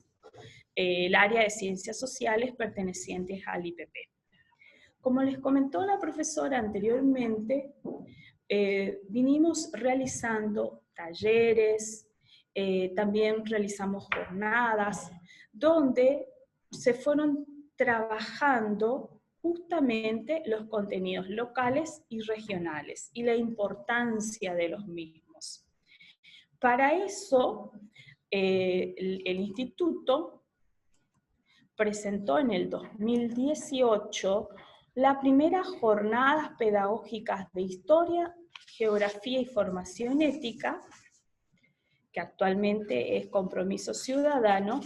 el área de ciencias sociales pertenecientes al IPP. Como les comentó la profesora anteriormente, vinimos realizando talleres, también realizamos jornadas, donde se fueron trabajando justamente los contenidos locales y regionales, y la importancia de los mismos. Para eso, el instituto presentó en el 2018 la primera jornadas pedagógicas de historia, geografía y formación ética, que actualmente es Compromiso Ciudadano,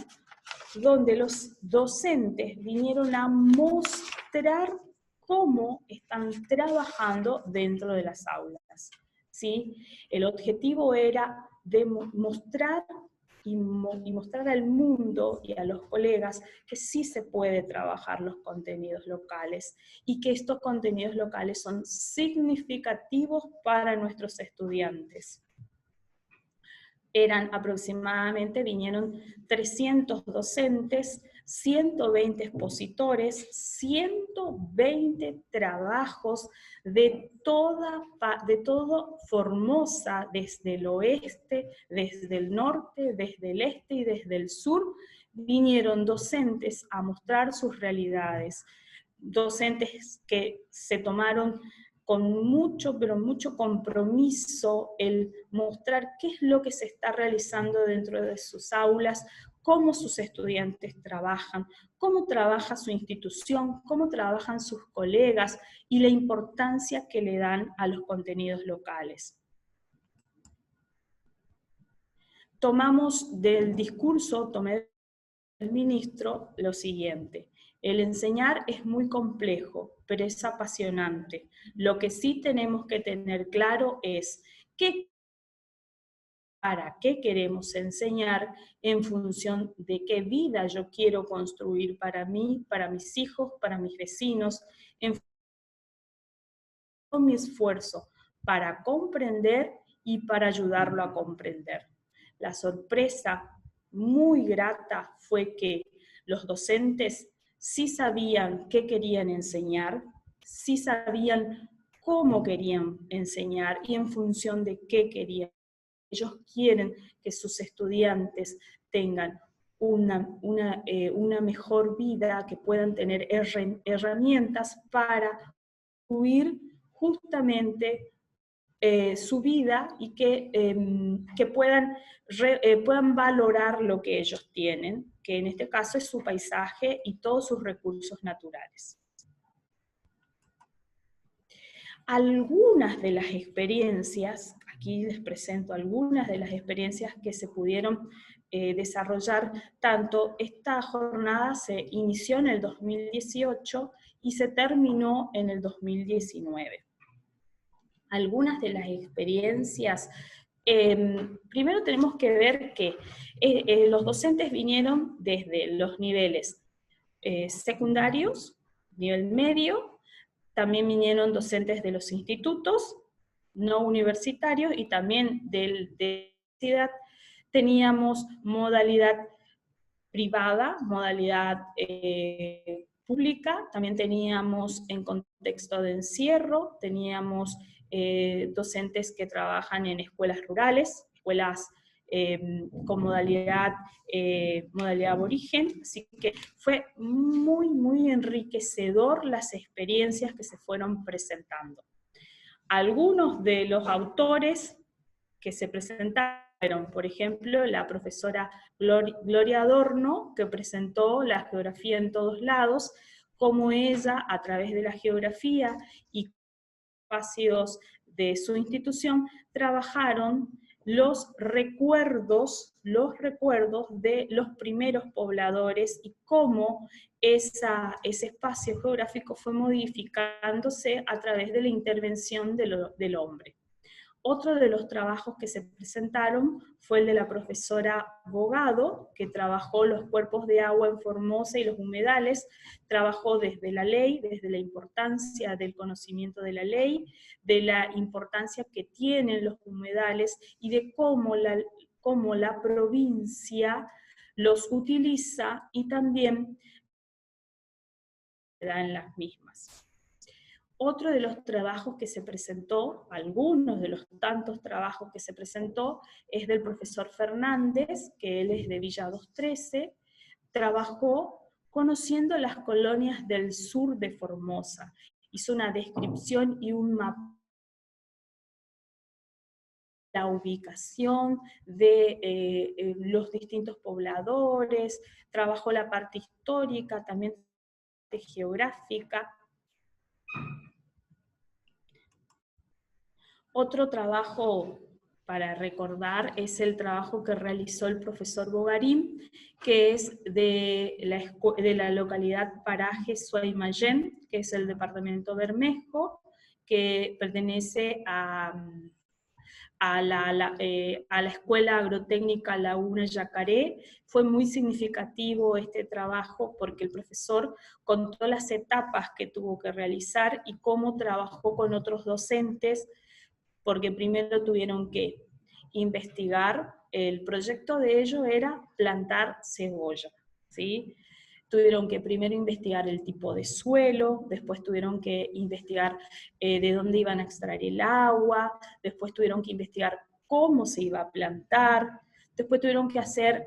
donde los docentes vinieron a mostrar cómo están trabajando dentro de las aulas, ¿sí? El objetivo era demostrar y mostrar al mundo y a los colegas que sí se puede trabajar los contenidos locales y que estos contenidos locales son significativos para nuestros estudiantes. Vinieron 300 docentes, 120 expositores, 120 trabajos de todo Formosa, desde el oeste, desde el norte, desde el este y desde el sur. Vinieron docentes a mostrar sus realidades, docentes que se tomaron con mucho, pero mucho compromiso el mostrar qué es lo que se está realizando dentro de sus aulas, cómo sus estudiantes trabajan, cómo trabaja su institución, cómo trabajan sus colegas y la importancia que le dan a los contenidos locales. Tomamos del discurso, tomé del ministro lo siguiente: el enseñar es muy complejo, pero es apasionante. Lo que sí tenemos que tener claro es para qué queremos enseñar, en función de qué vida yo quiero construir para mí, para mis hijos, para mis vecinos, en mi esfuerzo para comprender y para ayudarlo a comprender. La sorpresa muy grata fue que los docentes sí sabían qué querían enseñar, sí sabían cómo querían enseñar y en función de qué querían. Ellos quieren que sus estudiantes tengan una mejor vida, que puedan tener herramientas para construir justamente su vida y que puedan valorar lo que ellos tienen, que en este caso es su paisaje y todos sus recursos naturales. Algunas de las experiencias, aquí les presento algunas de las experiencias que se pudieron desarrollar. Tanto esta jornada se inició en el 2018 y se terminó en el 2019. Algunas de las experiencias, primero tenemos que ver que los docentes vinieron desde los niveles secundarios, nivel medio, también vinieron docentes de los institutos no universitarios y también de la universidad. Teníamos modalidad privada, modalidad pública, también teníamos en contexto de encierro, teníamos docentes que trabajan en escuelas rurales, escuelas con modalidad aborigen, así que fue muy enriquecedor las experiencias que se fueron presentando. Algunos de los autores que se presentaron, por ejemplo, la profesora Gloria Adorno, que presentó la geografía en todos lados, cómo ella, a través de la geografía y espacios de su institución, trabajaron los recuerdos de los primeros pobladores y cómo ese espacio geográfico fue modificándose a través de la intervención del hombre. Otro de los trabajos que se presentaron fue el de la profesora Bogado, que trabajó los cuerpos de agua en Formosa y los humedales, trabajó desde la ley, desde la importancia del conocimiento de la ley, de la importancia que tienen los humedales y de cómo la provincia los utiliza y también en las mismas. Otro de los trabajos que se presentó, algunos de los tantos trabajos que se presentó, es del profesor Fernández, que él es de Villa 213, trabajó conociendo las colonias del sur de Formosa. Hizo una descripción y un mapa de la ubicación de los distintos pobladores, trabajó la parte histórica, también geográfica. Otro trabajo para recordar es el trabajo que realizó el profesor Bogarín, que es de la localidad Paraje Suaymayén, que es el departamento Bermejo, que pertenece a la Escuela Agrotécnica Laguna Yacaré. Fue muy significativo este trabajo porque el profesor contó las etapas que tuvo que realizar y cómo trabajó con otros docentes, porque primero tuvieron que investigar, el proyecto de ellos era plantar cebolla, ¿sí? Tuvieron que primero investigar el tipo de suelo, después tuvieron que investigar de dónde iban a extraer el agua, después tuvieron que investigar cómo se iba a plantar, después tuvieron que hacer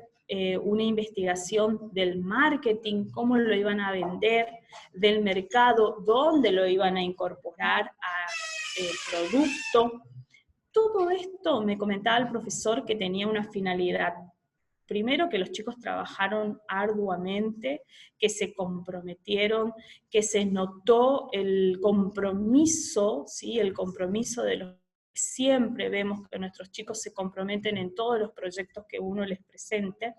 una investigación del marketing, cómo lo iban a vender, del mercado, dónde lo iban a incorporar al producto. Todo esto me comentaba el profesor que tenía una finalidad. Primero, que los chicos trabajaron arduamente, que se comprometieron, que se notó el compromiso, ¿sí? El compromiso de los que siempre vemos que nuestros chicos se comprometen en todos los proyectos que uno les presente.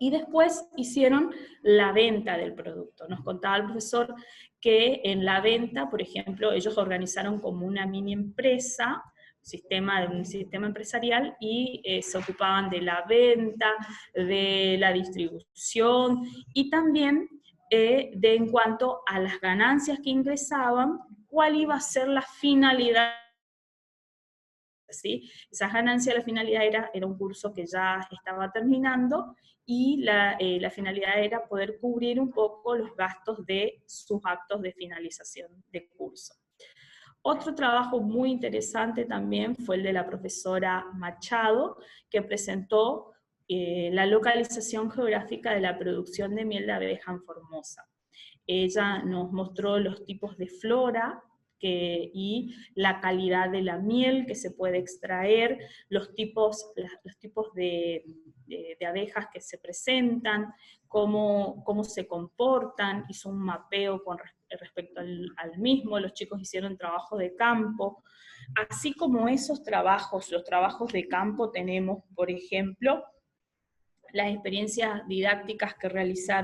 Y después hicieron la venta del producto. Nos contaba el profesor que en la venta, por ejemplo, ellos organizaron como una mini empresa, un sistema empresarial, y se ocupaban de la venta, de la distribución, y también en cuanto a las ganancias que ingresaban, cuál iba a ser la finalidad. ¿Sí? Esas ganancias, la finalidad era un curso que ya estaba terminando, y la finalidad era poder cubrir un poco los gastos de sus actos de finalización de curso. Otro trabajo muy interesante también fue el de la profesora Machado, que presentó la localización geográfica de la producción de miel de abeja en Formosa. Ella nos mostró los tipos de flora y la calidad de la miel que se puede extraer, los tipos de abejas que se presentan, cómo se comportan, hizo un mapeo con respecto al mismo, los chicos hicieron trabajo de campo. Así como esos trabajos, los trabajos de campo, tenemos, por ejemplo, las experiencias didácticas que realizó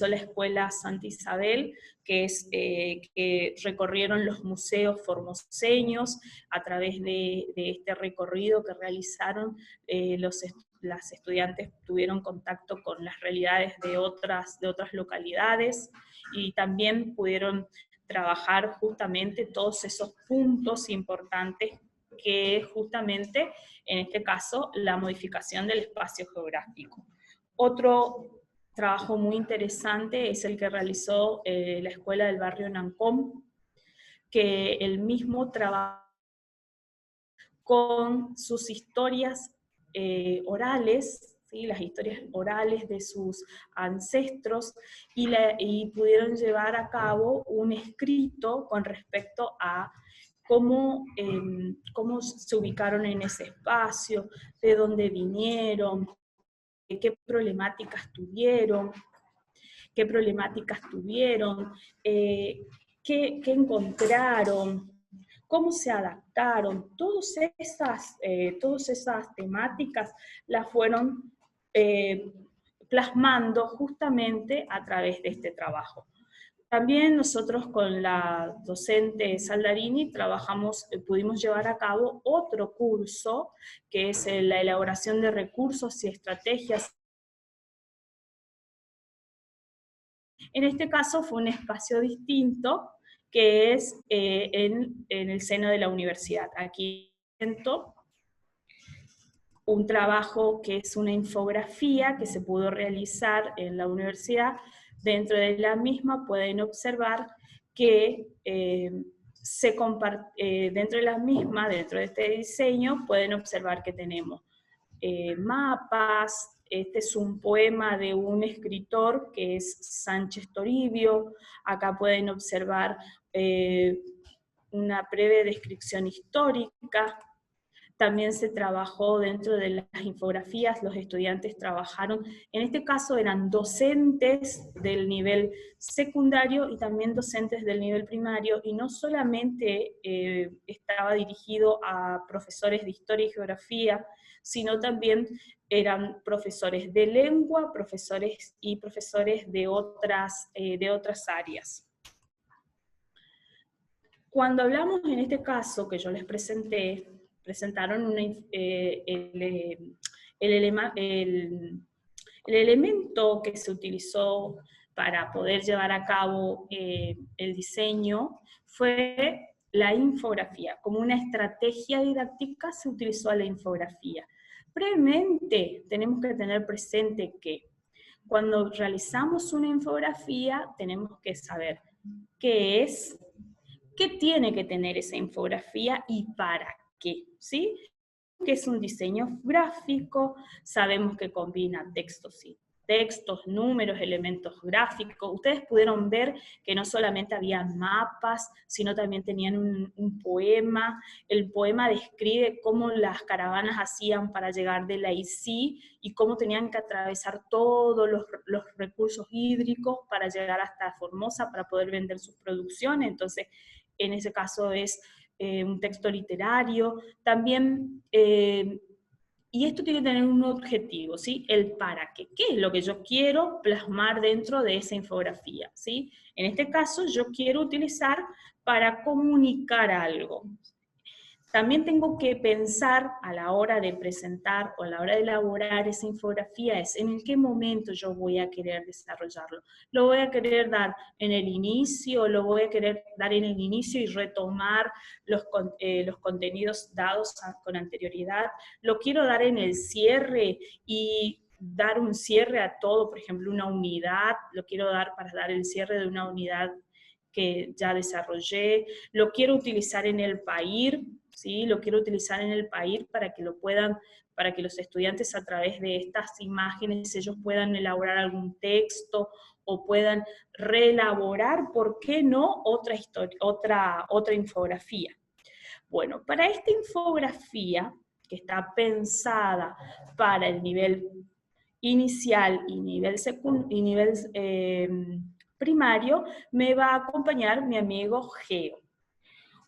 la Escuela Santa Isabel, que recorrieron los museos formoseños. A través de este recorrido que realizaron, las estudiantes tuvieron contacto con las realidades de otras localidades, y también pudieron trabajar justamente todos esos puntos importantes que justamente, en este caso, la modificación del espacio geográfico. Otro trabajo muy interesante es el que realizó la Escuela del Barrio Nancón, que el mismo trabaja con sus historias orales, ¿sí? Las historias orales de sus ancestros, y pudieron llevar a cabo un escrito con respecto a cómo se ubicaron en ese espacio, de dónde vinieron, qué problemáticas tuvieron, qué encontraron, cómo se adaptaron. Todas esas temáticas las fueron plasmando justamente a través de este trabajo. También nosotros con la docente Saldarini pudimos llevar a cabo otro curso, que es la elaboración de recursos y estrategias. En este caso fue un espacio distinto, que es en el seno de la universidad. Aquí presento un trabajo que es una infografía que se pudo realizar en la universidad. Dentro de la misma pueden observar que dentro de la misma, dentro de este diseño, pueden observar que tenemos mapas. Este es un poema de un escritor que es Sánchez Toribio. Acá pueden observar una breve descripción histórica. También se trabajó dentro de las infografías, los estudiantes trabajaron, en este caso eran docentes del nivel secundario y también docentes del nivel primario, y no solamente estaba dirigido a profesores de historia y geografía, sino también eran profesores de lengua, profesores de otras áreas. Cuando hablamos en este caso que yo les presentaron el elemento que se utilizó para poder llevar a cabo el diseño fue la infografía. Como una estrategia didáctica se utilizó la infografía. Previamente tenemos que tener presente que cuando realizamos una infografía tenemos que saber qué es, qué tiene que tener esa infografía y para qué, ¿sí? Que es un diseño gráfico, sabemos que combina textos, números, elementos gráficos. Ustedes pudieron ver que no solamente había mapas, sino también tenían un poema. El poema describe cómo las caravanas hacían para llegar de la ICI y cómo tenían que atravesar todos los recursos hídricos para llegar hasta Formosa para poder vender sus producciones. Entonces, en ese caso es un texto literario. También, y esto tiene que tener un objetivo, ¿sí? El para qué. ¿Qué es lo que yo quiero plasmar dentro de esa infografía? ¿Sí? En este caso, yo quiero utilizar para comunicar algo. También tengo que pensar a la hora de presentar o a la hora de elaborar esa infografía, es en qué momento yo voy a querer desarrollarlo. ¿Lo voy a querer dar en el inicio? ¿Lo voy a querer dar en el inicio y retomar los contenidos dados con anterioridad? ¿Lo quiero dar en el cierre y dar un cierre a todo, por ejemplo, una unidad? ¿Lo quiero dar para dar el cierre de una unidad que ya desarrollé? ¿Lo quiero utilizar en el PAIR? ¿Sí? Lo quiero utilizar en el PAIR para que para que los estudiantes a través de estas imágenes ellos puedan elaborar algún texto o puedan reelaborar, ¿por qué no?, otra infografía. Bueno, para esta infografía, que está pensada para el nivel inicial y nivel primario, me va a acompañar mi amigo Geo.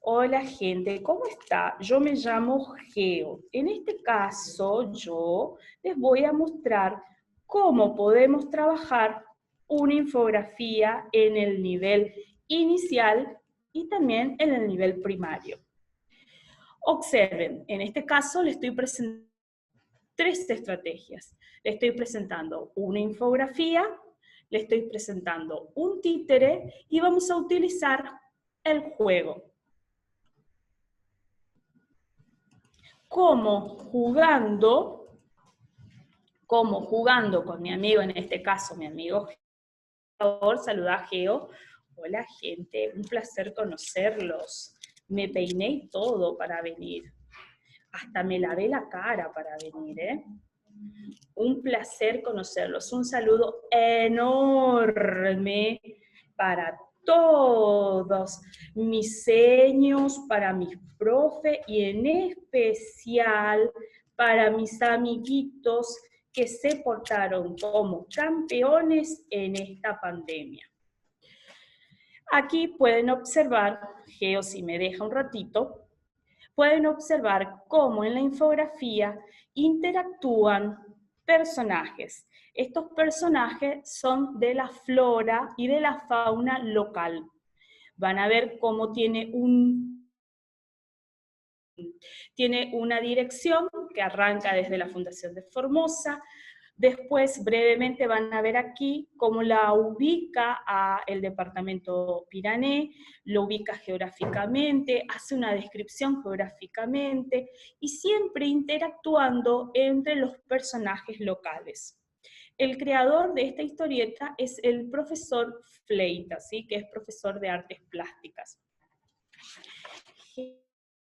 Hola gente, ¿cómo está? Yo me llamo Geo. En este caso yo les voy a mostrar cómo podemos trabajar una infografía en el nivel inicial y también en el nivel primario. Observen, en este caso les estoy presentando 3 estrategias. Le estoy presentando una infografía, le estoy presentando un títere y vamos a utilizar el juego. Como jugando con mi amigo, en este caso mi amigo Geo, por favor, saluda a Geo. Hola gente, un placer conocerlos. Me peiné y todo para venir. Hasta me lavé la cara para venir, ¿eh? Un placer conocerlos. Un saludo enorme para todos mis seños, para mis profes y en especial para mis amiguitos que se portaron como campeones en esta pandemia. Aquí pueden observar, Geo si me deja un ratito, pueden observar cómo en la infografía interactúan personajes. Estos personajes son de la flora y de la fauna local. Van a ver cómo tiene una dirección que arranca desde la Fundación de Formosa. Después, brevemente, van a ver aquí cómo la ubica a el departamento Pirané, lo ubica geográficamente, hace una descripción geográficamente, y siempre interactuando entre los personajes locales. El creador de esta historieta es el profesor Fleita, ¿sí? Que es profesor de artes plásticas.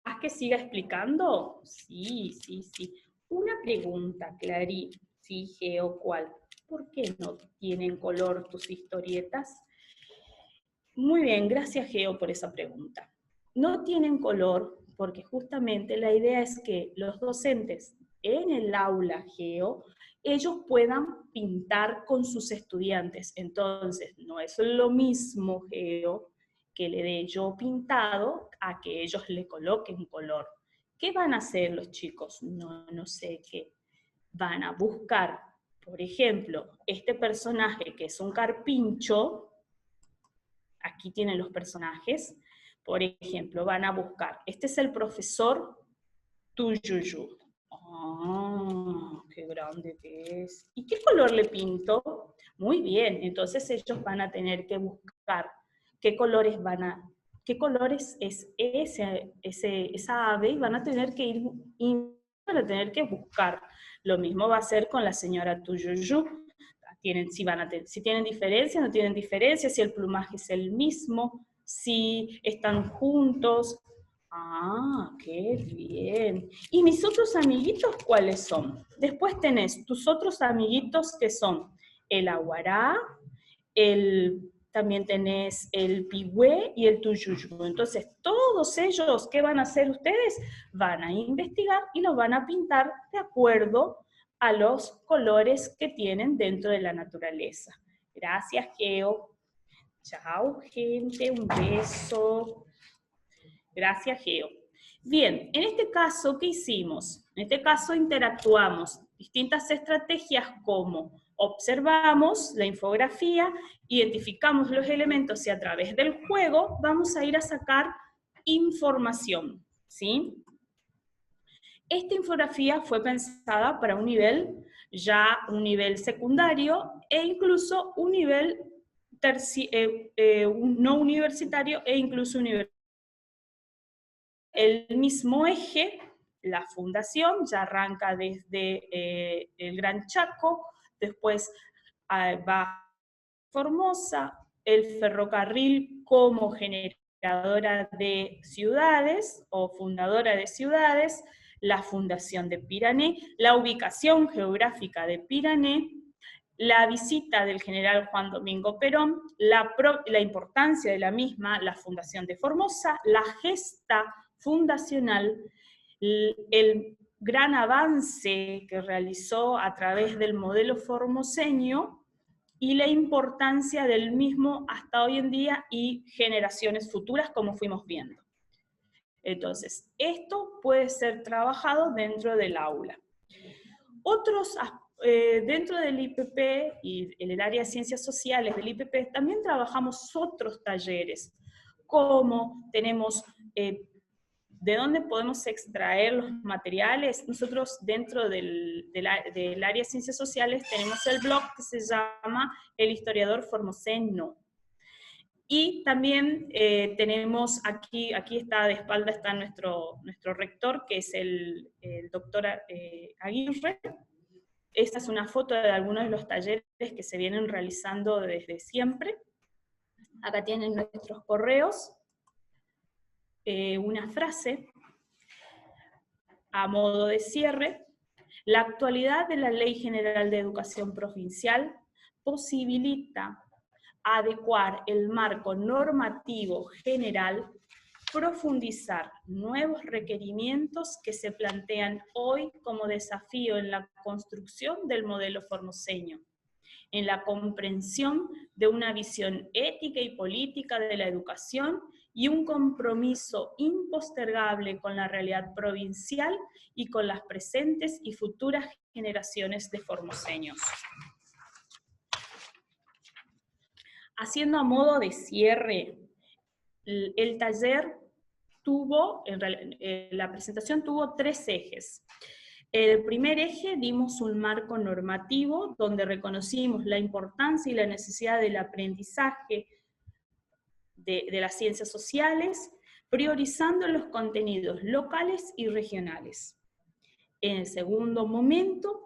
¿Has que siga explicando? Sí. Una pregunta, Clarín. Sí, Geo, ¿cuál? ¿Por qué no tienen color tus historietas? Muy bien, gracias Geo por esa pregunta. No tienen color porque justamente la idea es que los docentes en el aula, Geo, ellos puedan pintar con sus estudiantes. Entonces, no es lo mismo, Geo, que le dé yo pintado a que ellos le coloquen color. ¿Qué van a hacer los chicos? No sé qué. Van a buscar, por ejemplo, este personaje que es un carpincho, aquí tienen los personajes, por ejemplo, van a buscar, este es el profesor Tuyuyu. ¡Ah, qué grande que es! ¿Y qué color le pinto? Muy bien, entonces ellos van a tener que buscar qué colores es esa ave, y van a tener que buscar. Lo mismo va a ser con la señora Tuyuyu. Si tienen diferencia, no tienen diferencia, si el plumaje es el mismo, si están juntos. Ah, qué bien. ¿Y mis otros amiguitos cuáles son? Después tenés tus otros amiguitos que son el aguará, también tenés el pigüé y el tuyuyu. Entonces, todos ellos, ¿qué van a hacer ustedes? Van a investigar y los van a pintar de acuerdo a los colores que tienen dentro de la naturaleza. Gracias, Geo. Chao, gente. Un beso. Gracias, Geo. Bien, en este caso, ¿qué hicimos? En este caso interactuamos distintas estrategias como observamos la infografía, identificamos los elementos y a través del juego vamos a ir a sacar información, ¿sí? Esta infografía fue pensada para un nivel secundario e incluso un nivel no universitario e incluso universitario. El mismo eje, la fundación, ya arranca desde el Gran Chaco, después va a Formosa, el ferrocarril como generadora de ciudades o fundadora de ciudades, la fundación de Pirané, la ubicación geográfica de Pirané, la visita del general Juan Domingo Perón, la importancia de la misma, la fundación de Formosa, la gesta fundacional, el gran avance que realizó a través del modelo formoseño y la importancia del mismo hasta hoy en día y generaciones futuras, como fuimos viendo. Entonces, esto puede ser trabajado dentro del aula. Dentro del IPP y en el área de ciencias sociales del IPP también trabajamos otros talleres, como tenemos de dónde podemos extraer los materiales. Nosotros dentro del área de ciencias sociales tenemos el blog que se llama El Historiador Formoseño. Y también tenemos aquí está de espalda está nuestro rector, que es el doctor Aguirre. Esta es una foto de algunos de los talleres que se vienen realizando desde siempre. Acá tienen nuestros correos. Una frase a modo de cierre. La actualidad de la Ley General de Educación Provincial posibilita adecuar el marco normativo general, profundizar nuevos requerimientos que se plantean hoy como desafío en la construcción del modelo formoseño, en la comprensión de una visión ética y política de la educación y un compromiso impostergable con la realidad provincial y con las presentes y futuras generaciones de formoseños. Haciendo a modo de cierre, el taller tuvo, la presentación tuvo 3 ejes. El primer eje dimos un marco normativo donde reconocimos la importancia y la necesidad del aprendizaje de las ciencias sociales, priorizando los contenidos locales y regionales. En el segundo momento,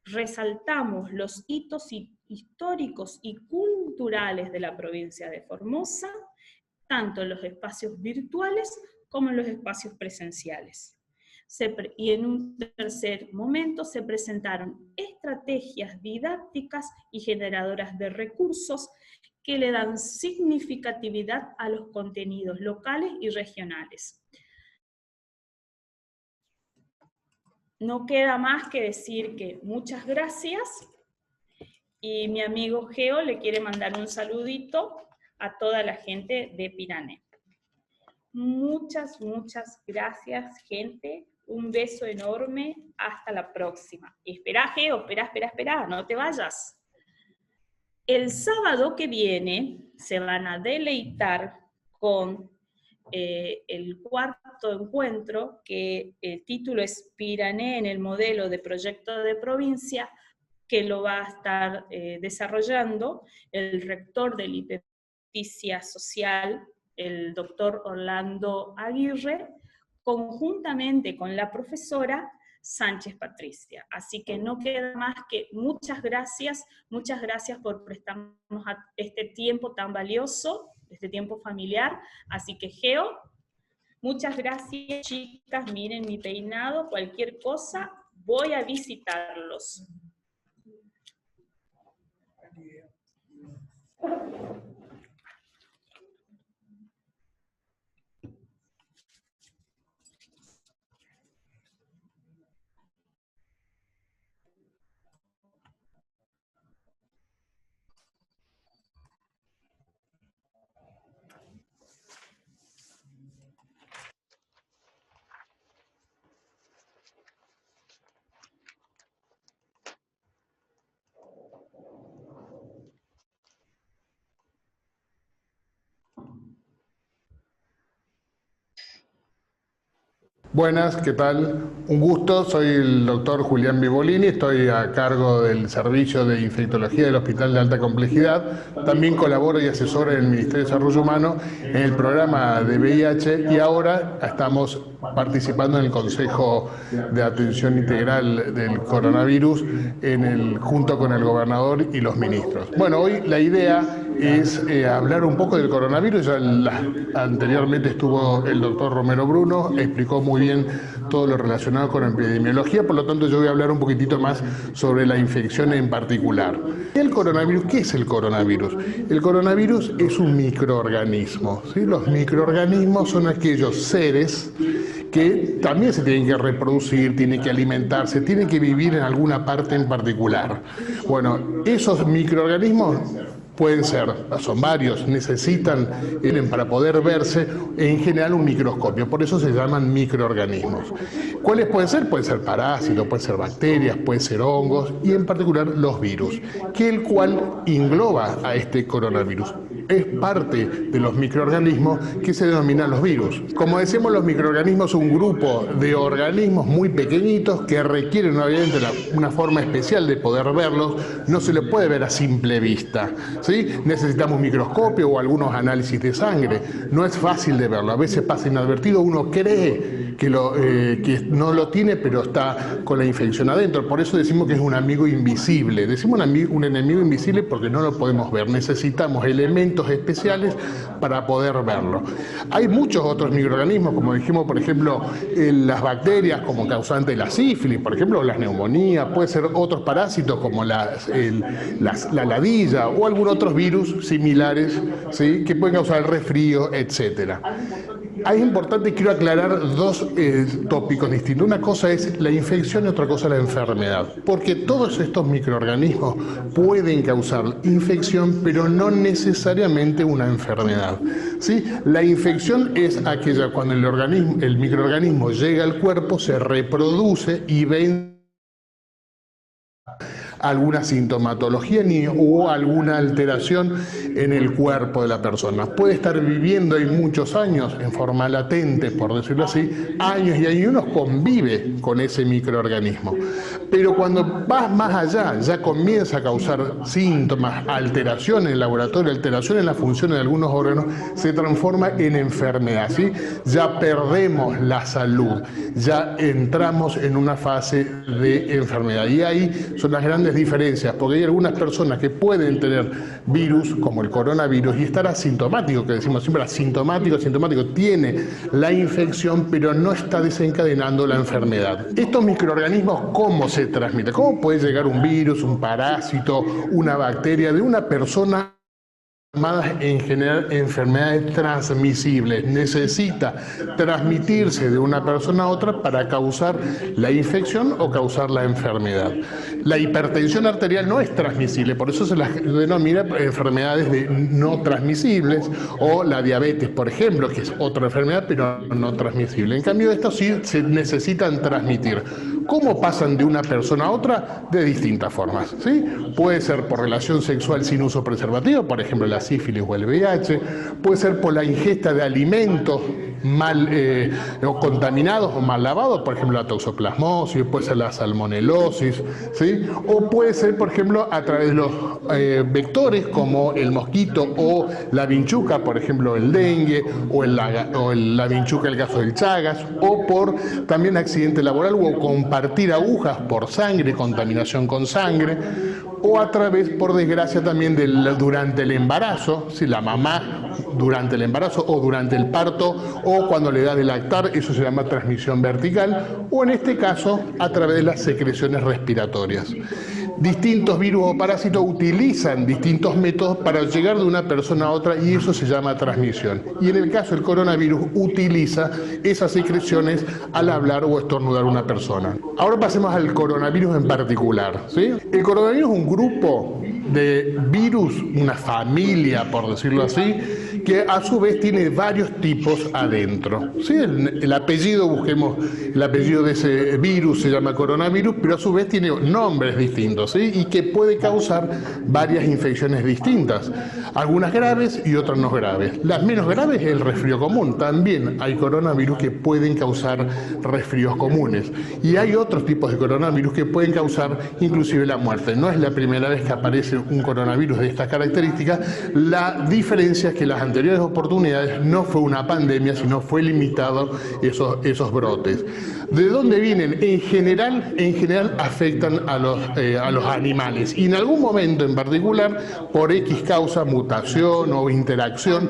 resaltamos los hitos históricos y culturales de la provincia de Formosa, tanto en los espacios virtuales como en los espacios presenciales. Y en un tercer momento se presentaron estrategias didácticas y generadoras de recursos que le dan significatividad a los contenidos locales y regionales. No queda más que decir que muchas gracias, y mi amigo Geo le quiere mandar un saludito a toda la gente de Pirané. Muchas, muchas gracias, gente. Un beso enorme. Hasta la próxima. Espera, Geo, espera, no te vayas. El sábado que viene se van a deleitar con el cuarto encuentro, que el título es Pirané en el modelo de proyecto de provincia, que lo va a estar desarrollando el rector del IPEPICIA Social, el doctor Orlando Aguirre, conjuntamente con la profesora Sánchez Patricia. Así que no queda más que muchas gracias por prestarnos a este tiempo tan valioso, este tiempo familiar. Así que Geo, muchas gracias, chicas, miren mi peinado, cualquier cosa, voy a visitarlos. Buenas, ¿qué tal? Un gusto, soy el doctor Julián Vibolini, estoy a cargo del servicio de infectología del Hospital de Alta Complejidad. También colaboro y asesoro en el Ministerio de Desarrollo Humano en el programa de VIH y ahora estamos participando en el Consejo de Atención Integral del Coronavirus junto con el gobernador y los ministros. Bueno, hoy la idea es hablar un poco del coronavirus. Anteriormente estuvo el doctor Romero Bruno, explicó muy bien todo lo relacionado con epidemiología, por lo tanto yo voy a hablar un poquitito más sobre la infección en particular. El coronavirus, ¿qué es el coronavirus? El coronavirus es un microorganismo, ¿sí? Los microorganismos son aquellos seres que también se tienen que reproducir, tienen que alimentarse, tienen que vivir en alguna parte en particular. Bueno, esos microorganismos pueden ser, son varios, necesitan para poder verse en general un microscopio, por eso se llaman microorganismos. ¿Cuáles pueden ser? Pueden ser parásitos, pueden ser bacterias, pueden ser hongos y en particular los virus, que el cual engloba a este coronavirus. Es parte de los microorganismos que se denominan los virus. Como decíamos, los microorganismos son un grupo de organismos muy pequeñitos que requieren obviamente una forma especial de poder verlos, no se le puede ver a simple vista. ¿Sí? Necesitamos un microscopio o algunos análisis de sangre. No es fácil de verlo, a veces pasa inadvertido, uno cree que no lo tiene, pero está con la infección adentro. Por eso decimos que es un amigo invisible. Decimos un enemigo invisible porque no lo podemos ver. Necesitamos elementos instrumentos especiales para poder verlo. Hay muchos otros microorganismos, como dijimos, por ejemplo, las bacterias como causante de la sífilis, por ejemplo, las neumonías, puede ser otros parásitos como la ladilla o algunos otros virus similares, ¿sí?, que pueden causar el resfrío, etc. Es importante, quiero aclarar dos tópicos distintos. Una cosa es la infección y otra cosa la enfermedad. Porque todos estos microorganismos pueden causar infección, pero no necesariamente una enfermedad, ¿sí? La infección es aquella cuando el microorganismo llega al cuerpo, se reproduce y vence alguna sintomatología o alguna alteración en el cuerpo de la persona. Puede estar viviendo ahí muchos años en forma latente, por decirlo así, años y años, y uno convive con ese microorganismo. Pero cuando vas más allá, ya comienza a causar síntomas, alteración en el laboratorio, alteración en las funciones de algunos órganos, se transforma en enfermedad, ¿sí? Ya perdemos la salud, ya entramos en una fase de enfermedad. Y ahí son las grandes diferencias, porque hay algunas personas que pueden tener virus, como el coronavirus, y estar asintomático, que decimos siempre asintomático, tiene la infección, pero no está desencadenando la enfermedad. Estos microorganismos, ¿cómo se transmiten? ¿Cómo puede llegar un virus, un parásito, una bacteria de una persona llamadas en general enfermedades transmisibles? Necesita transmitirse de una persona a otra para causar la infección o causar la enfermedad. La hipertensión arterial no es transmisible, por eso se las denomina enfermedades no transmisibles, o la diabetes, por ejemplo, que es otra enfermedad pero no transmisible. En cambio, estas sí se necesitan transmitir. ¿Cómo pasan de una persona a otra? De distintas formas, ¿sí? Puede ser por relación sexual sin uso preservativo, por ejemplo, la sífilis o el VIH, puede ser por la ingesta de alimentos mal o contaminados o mal lavados, por ejemplo la toxoplasmosis, puede ser la salmonelosis, ¿sí? O puede ser, por ejemplo, a través de los vectores como el mosquito o la vinchuca, por ejemplo el dengue, o la vinchuca, el caso del Chagas, o por también accidente laboral o compartir agujas por sangre, contaminación con sangre, o a través, por desgracia, también durante el embarazo, si la mamá durante el embarazo o durante el parto o cuando le da de lactar, eso se llama transmisión vertical, o en este caso a través de las secreciones respiratorias. Distintos virus o parásitos utilizan distintos métodos para llegar de una persona a otra y eso se llama transmisión. Y en el caso del coronavirus utiliza esas secreciones al hablar o estornudar a una persona. Ahora pasemos al coronavirus en particular, ¿sí? El coronavirus es un grupo de virus, una familia, por decirlo así, que a su vez tiene varios tipos adentro, ¿sí? El apellido, busquemos el apellido de ese virus, se llama coronavirus, pero a su vez tiene nombres distintos, ¿sí? Y que puede causar varias infecciones distintas, algunas graves y otras no graves. Las menos graves es el resfrío común. También hay coronavirus que pueden causar resfríos comunes. Y hay otros tipos de coronavirus que pueden causar inclusive la muerte. No es la primera vez que aparece un coronavirus de estas características. La diferencia es que las anteriores oportunidades no fue una pandemia, sino fue limitado esos brotes. ¿De dónde vienen? En general afectan a los animales y en algún momento en particular, por X causa, mutación o interacción,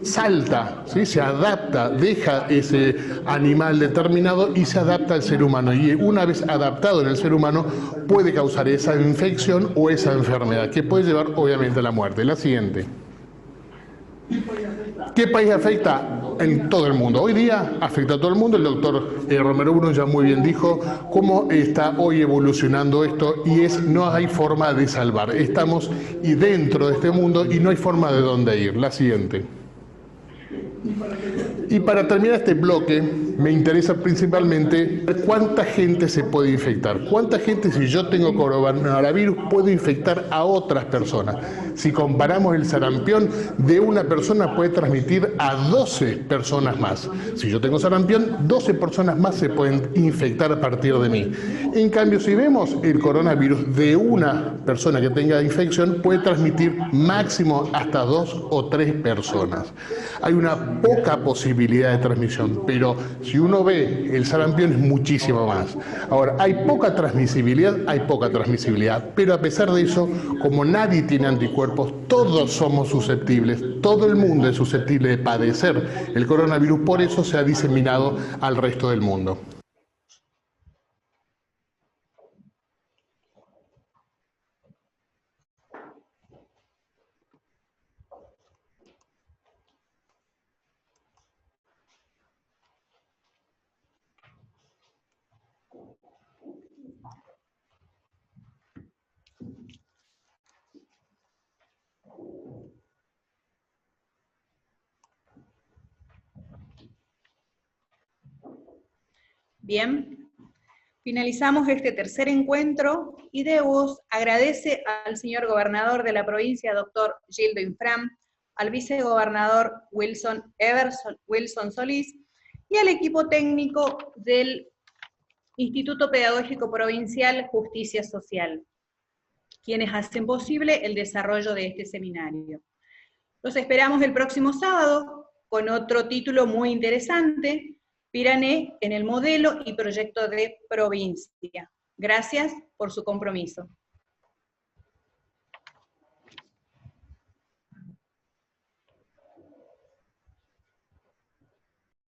salta, ¿sí? Se adapta, deja ese animal determinado y se adapta al ser humano. Y una vez adaptado en el ser humano, puede causar esa infección o esa enfermedad, que puede llevar obviamente a la muerte. La siguiente. ¿Qué país afecta? En todo el mundo. Hoy día afecta a todo el mundo. El doctor Romero Bruno ya muy bien dijo cómo está hoy evolucionando esto y no hay forma de salvar. Estamos dentro de este mundo y no hay forma de dónde ir. La siguiente. Y para terminar este bloque, me interesa principalmente cuánta gente se puede infectar. Cuánta gente, si yo tengo coronavirus, puedo infectar a otras personas. Si comparamos el sarampión, de una persona puede transmitir a 12 personas más. Si yo tengo sarampión, 12 personas más se pueden infectar a partir de mí. En cambio, si vemos el coronavirus de una persona que tenga infección, puede transmitir máximo hasta 2 o 3 personas. Hay una poca posibilidad posibilidad de transmisión, pero si uno ve el sarampión es muchísimo más. Ahora, hay poca transmisibilidad, pero a pesar de eso, como nadie tiene anticuerpos, todos somos susceptibles, todo el mundo es susceptible de padecer el coronavirus, por eso se ha diseminado al resto del mundo. Bien, finalizamos este tercer encuentro y de voz agradece al señor gobernador de la provincia, doctor Gildo Infram, al vicegobernador Wilson Solís y al equipo técnico del Instituto Pedagógico Provincial Justicia Social, quienes hacen posible el desarrollo de este seminario. Los esperamos el próximo sábado con otro título muy interesante, Pirané en el modelo y proyecto de provincia. Gracias por su compromiso.